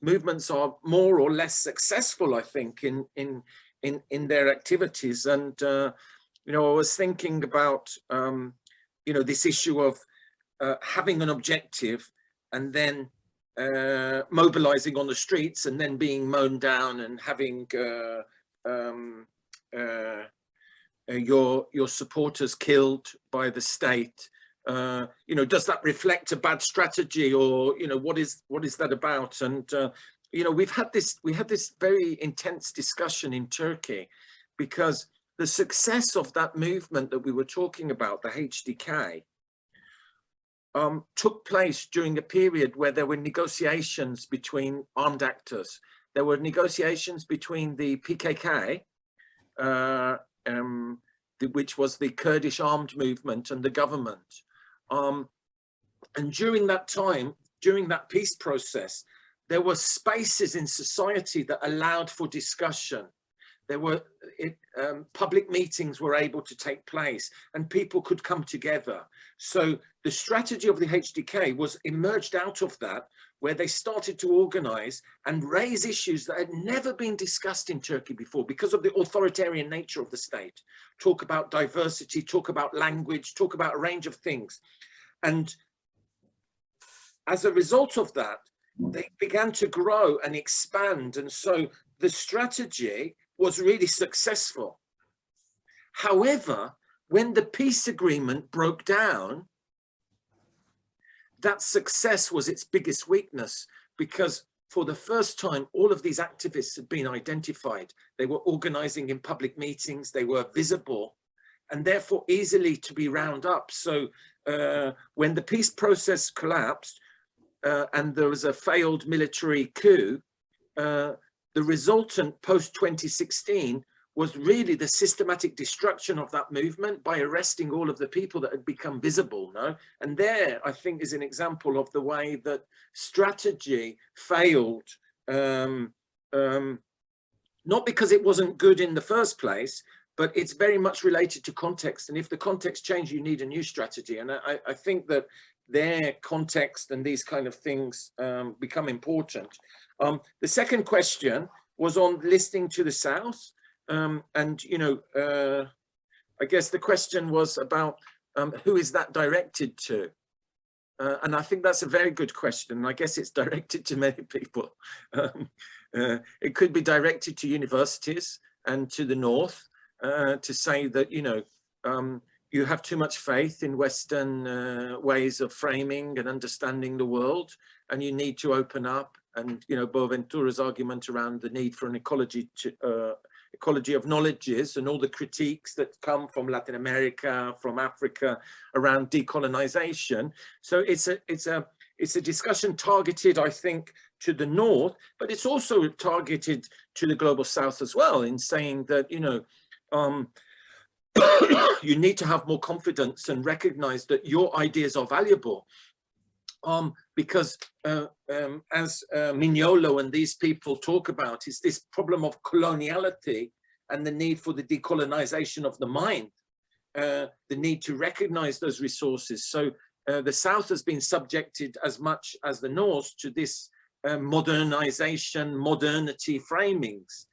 movements are more or less successful, I think, in their activities. And, you know, I was thinking about, you know, this issue of having an objective and then mobilizing on the streets and then being mown down and having your supporters killed by the state. You know, does that reflect a bad strategy, or, you know, what is that about? And you know, we had this very intense discussion in Turkey, because the success of that movement that we were talking about, the HDK, took place during a period where there were negotiations between armed actors. There were negotiations between the PKK, which was the Kurdish armed movement, and the government. And during that time, during that peace process, there were spaces in society that allowed for discussion. There were public meetings were able to take place and people could come together. So the strategy of the HDK was emerged out of that, where they started to organize and raise issues that had never been discussed in Turkey before because of the authoritarian nature of the state. Talk about diversity, talk about language, talk about a range of things. And as a result of that, they began to grow and expand. And so the strategy was really successful. However, when the peace agreement broke down, that success was its biggest weakness, because for the first time, all of these activists had been identified. They were organizing in public meetings, they were visible, and therefore easily to be round up. So when the peace process collapsed and there was a failed military coup, the resultant post-2016 was really the systematic destruction of that movement by arresting all of the people that had become visible. No? And there, I think, is an example of the way that strategy failed, not because it wasn't good in the first place, but it's very much related to context. And if the context changes, you need a new strategy. And I think that their context and these kind of things become important. The second question was on listening to the South. And, you know, I guess the question was about who is that directed to? And I think that's a very good question. I guess it's directed to many people. It could be directed to universities and to the North to say that, you know, you have too much faith in Western ways of framing and understanding the world, and you need to open up. And, you know, Boaventura's argument around the need for an ecology of knowledges and all the critiques that come from Latin America, from Africa around decolonization. So it's a discussion targeted, I think, to the North, but it's also targeted to the global South as well, in saying that, you know, you need to have more confidence and recognize that your ideas are valuable. Because as Mignolo and these people talk about, is this problem of coloniality and the need for the decolonization of the mind, the need to recognize those resources. So the South has been subjected as much as the North to this modernization, modernity framings.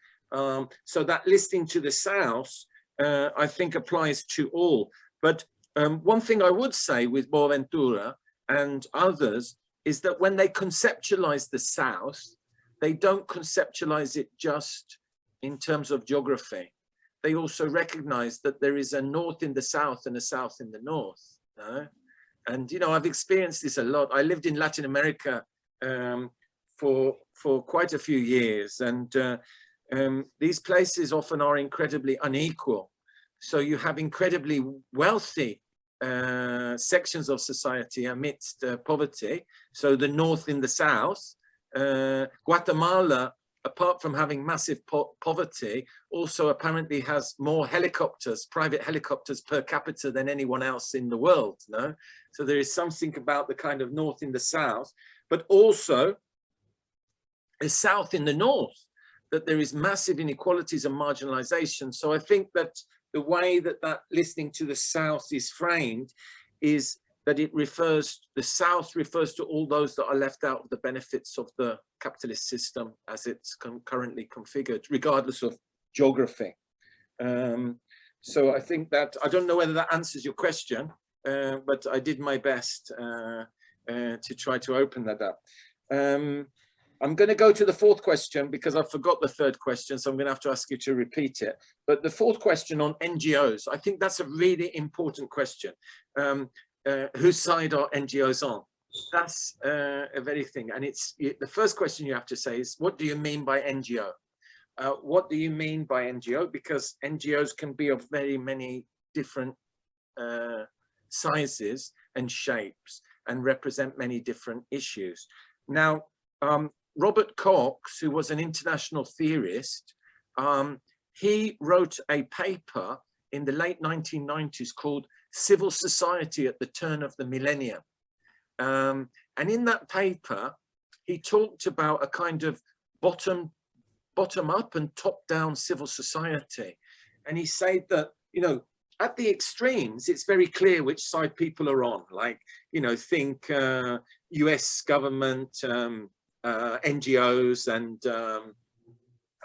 So that listening to the South, I think, applies to all. But one thing I would say with Boaventura and others is that when they conceptualize the South, they don't conceptualize it just in terms of geography. They also recognize that there is a North in the South and a South in the North. And, you know, I've experienced this a lot. I lived in Latin America for quite a few years, and these places often are incredibly unequal. So you have incredibly wealthy sections of society amidst poverty. So the North in the South, Guatemala, apart from having massive poverty, also apparently has more helicopters, private helicopters per capita than anyone else in the world. No? So there is something about the kind of North in the South, but also a South in the North, that there is massive inequalities and marginalization. So I think that the way that listening to the South is framed is that it refers, the South refers to all those that are left out of the benefits of the capitalist system as it's currently configured, regardless of geography. So I think that, I don't know whether that answers your question, but I did my best to try to open that up. I'm going to go to the fourth question because I forgot the third question, so I'm going to have to ask you to repeat it. But the fourth question on NGOs, I think that's a really important question. Whose side are NGOs on? That's a very thing. And it's the first question you have to say is, what do you mean by NGO? What do you mean by NGO? Because NGOs can be of very many different sizes and shapes and represent many different issues. Now, Robert Cox, who was an international theorist, he wrote a paper in the late 1990s called Civil Society at the Turn of the Millennium. And in that paper, he talked about a kind of bottom up and top down civil society. And he said that, you know, at the extremes, it's very clear which side people are on. Like, you know, think US government, NGOs, and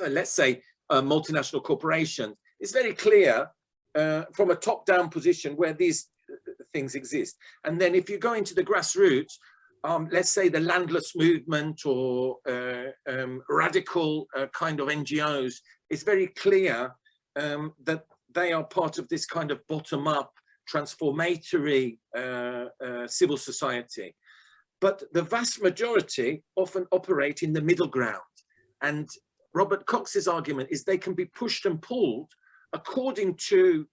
let's say multinational corporations. It's very clear from a top-down position where these things exist. And then if you go into the grassroots, let's say the landless movement or radical kind of NGOs, it's very clear that they are part of this kind of bottom-up transformatory civil society. But the vast majority often operate in the middle ground. And Robert Cox's argument is they can be pushed and pulled according to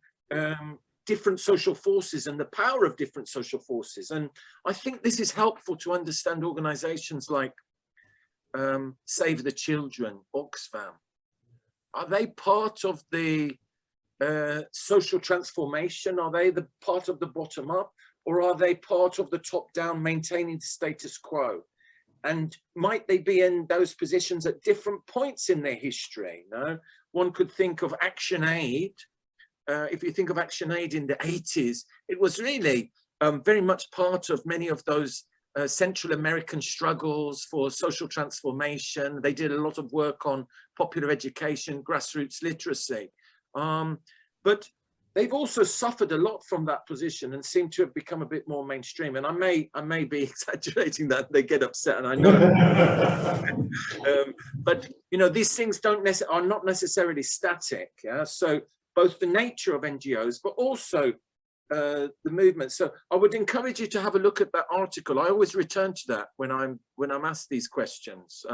different social forces and the power of different social forces. And I think this is helpful to understand organizations like Save the Children, Oxfam. Are they part of the social transformation? Are they the part of the bottom up? Or are they part of the top down, maintaining the status quo? And might they be in those positions at different points in their history? No? One could think of Action Aid. If you think of Action Aid in the 80s, it was really very much part of many of those Central American struggles for social transformation. They did a lot of work on popular education, grassroots literacy. But they've also suffered a lot from that position and seem to have become a bit more mainstream. And I may be exaggerating that, they get upset, and I know. But you know, these things are not necessarily static. Yeah? So both the nature of NGOs, but also the movement. So I would encourage you to have a look at that article. I always return to that when I'm asked these questions,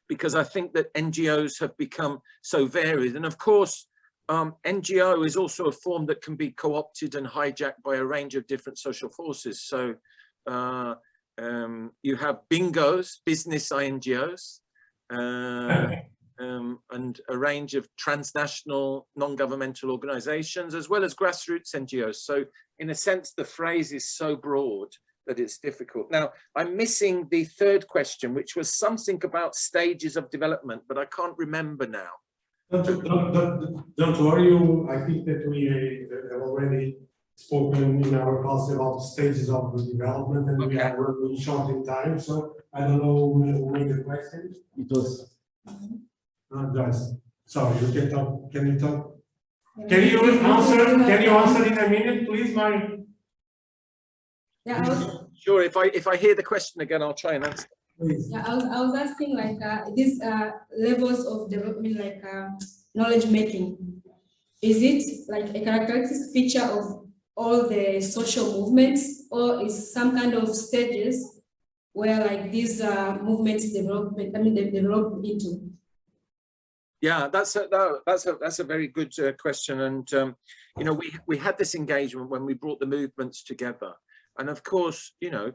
because I think that NGOs have become so varied. And of course, NGO is also a form that can be co-opted and hijacked by a range of different social forces. So you have bingos, business NGOs, and a range of transnational non-governmental organizations, as well as grassroots NGOs. So in a sense, the phrase is so broad that it's difficult. Now, I'm missing the third question, which was something about stages of development, but I can't remember now. Don't worry, I think that we have already spoken in our class about stages of the development, and we are running short in time, so I don't know who made the question. It was. Guys, sorry, you can talk. Can you talk? Can you answer? Can you answer in a minute, please, Mary? Yeah, Sure, if I hear the question again, I'll try and answer. Please. Yeah, I was asking like these levels of development, like knowledge making. Is it like a characteristic feature of all the social movements, or is some kind of stages where like these movements development? I mean, they develop into. Yeah, that's a very good question, and you know, we had this engagement when we brought the movements together, and of course, you know,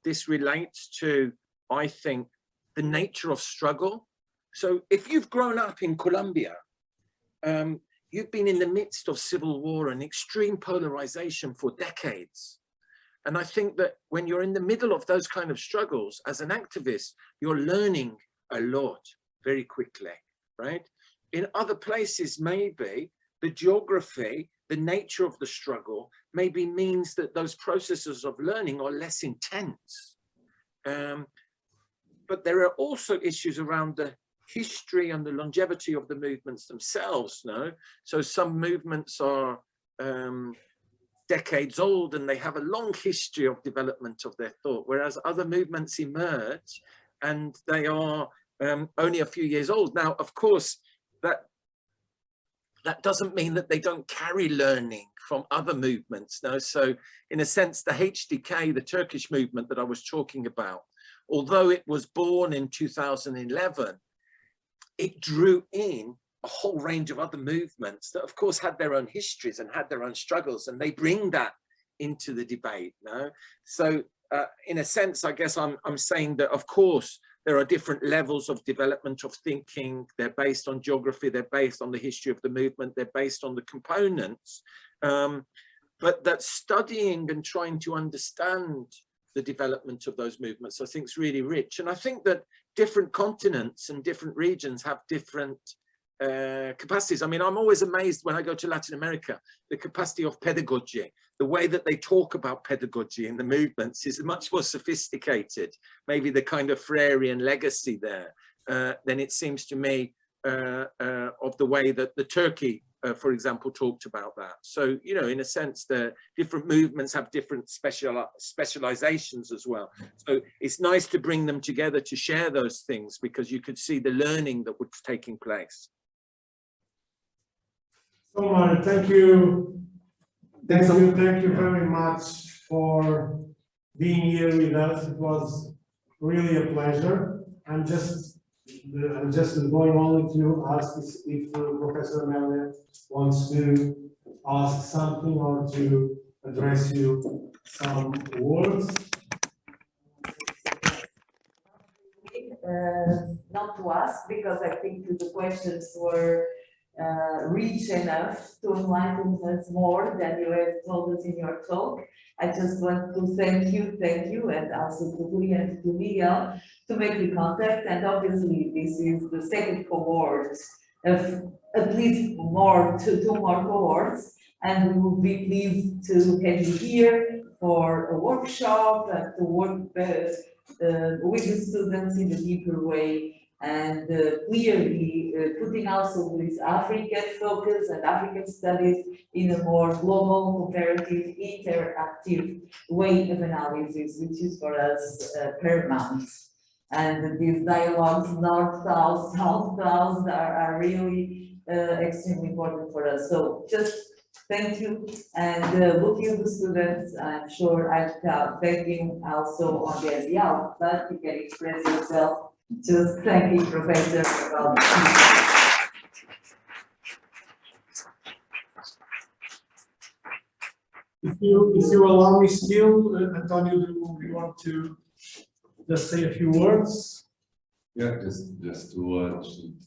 this relates to, I think, the nature of struggle. So if you've grown up in Colombia, you've been in the midst of civil war and extreme polarization for decades. And I think that when you're in the middle of those kind of struggles as an activist, you're learning a lot very quickly, right? In other places, maybe the geography, the nature of the struggle, maybe means that those processes of learning are less intense. But there are also issues around the history and the longevity of the movements themselves, no? So some movements are decades old and they have a long history of development of their thought, whereas other movements emerge and they are only a few years old. Now, of course, that doesn't mean that they don't carry learning from other movements, no? So in a sense, the HDK, the Turkish movement that I was talking about, although it was born in 2011, it drew in a whole range of other movements that of course had their own histories and had their own struggles, and they bring that into the debate, no? So in a sense, I guess I'm saying that of course there are different levels of development of thinking. They're based on geography, they're based on the history of the movement, they're based on the components, but that studying and trying to understand the development of those movements, I think, is really rich. And I think that different continents and different regions have different capacities. I mean, I'm always amazed when I go to Latin America, the capacity of pedagogy, the way that they talk about pedagogy in the movements is much more sophisticated, maybe the kind of Freirean legacy there, than it seems to me of the way that the Turkey, for example, talked about that. So, you know, in a sense, the different movements have different specializations as well. So it's nice to bring them together to share those things, because you could see the learning that was taking place. So, Mario, thank you. Thank you very much for being here with us. It was really a pleasure. I'm just going only to ask if Professor Amelia wants to ask something or to address you some words. Not to ask, because I think the questions were rich enough to enlighten us more than you have told us in your talk. I just want to thank you, and also to Louis and to Miguel to make the contact. And obviously, this is the second cohort of at least two more cohorts, and we will be pleased to have you here for a workshop and to work with the students in a deeper way, and clearly putting also this African focus and African studies in a more global, comparative, interactive way of analysis, which is for us paramount. And these dialogues, north-south, south-south, are really extremely important for us. So just thank you, and looking at the students, I'm sure I'm thanking also on their behalf, but you can express yourself. Just thank you, Professor, about If you allow me still, Antonio, do you want to just say a few words? Yeah, just to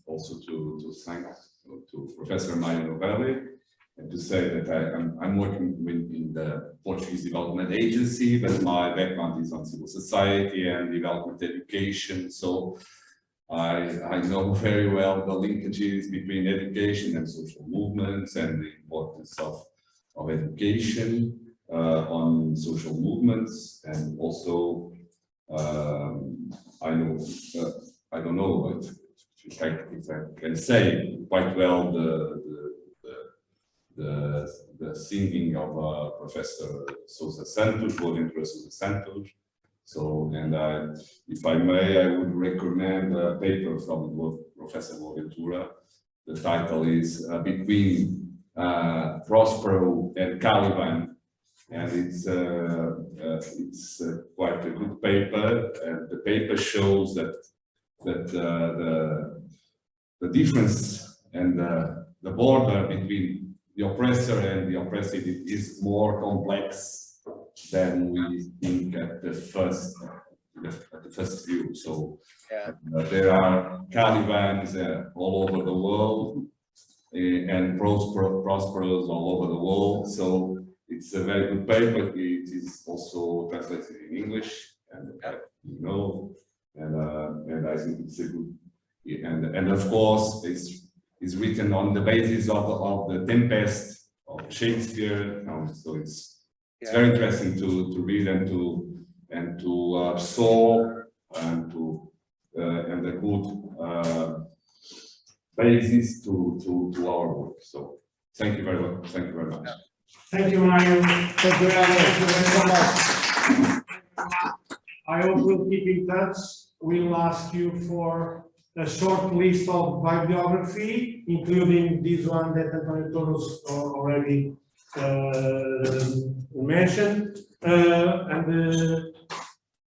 also to thank to Professor Mario Novelli, and to say that I'm working in the Portuguese Development Agency, but my background is on civil society and development education. So I know very well the linkages between education and social movements, and the importance of education on social movements. And also I know I don't know if I can say quite well the singing of Professor Sousa Santos, Boaventura Sousa Santos. So, and if I may, I would recommend a paper from Professor Boaventura. The title is Between Prospero and Caliban, and it's quite a good paper. And the paper shows that the difference and the border between the oppressor and the oppressed is more complex than we think at the first view. So there are Calibans all over the world and prosperous all over the world. So it's a very good paper. It is also translated in English, and you know, and I think it's a good. And of course, it's written on the basis of the Tempest of Shakespeare. So it's very interesting to read and to absorb and a good basis to our work. So thank you very much. Thank you very much. Thank you, Mario. Thank you very much. I hope we'll keep in touch. We'll ask you for a short list of bibliography, including this one that Antonio Toros already mentioned.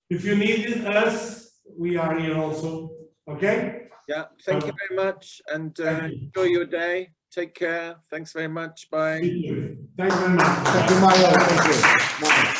If you need us, we are here also. Okay? Yeah, thank you very much, and enjoy your day. Take care. Thanks very much. Bye. Thank you very much. Thank you, Mario. Thank you. Bye.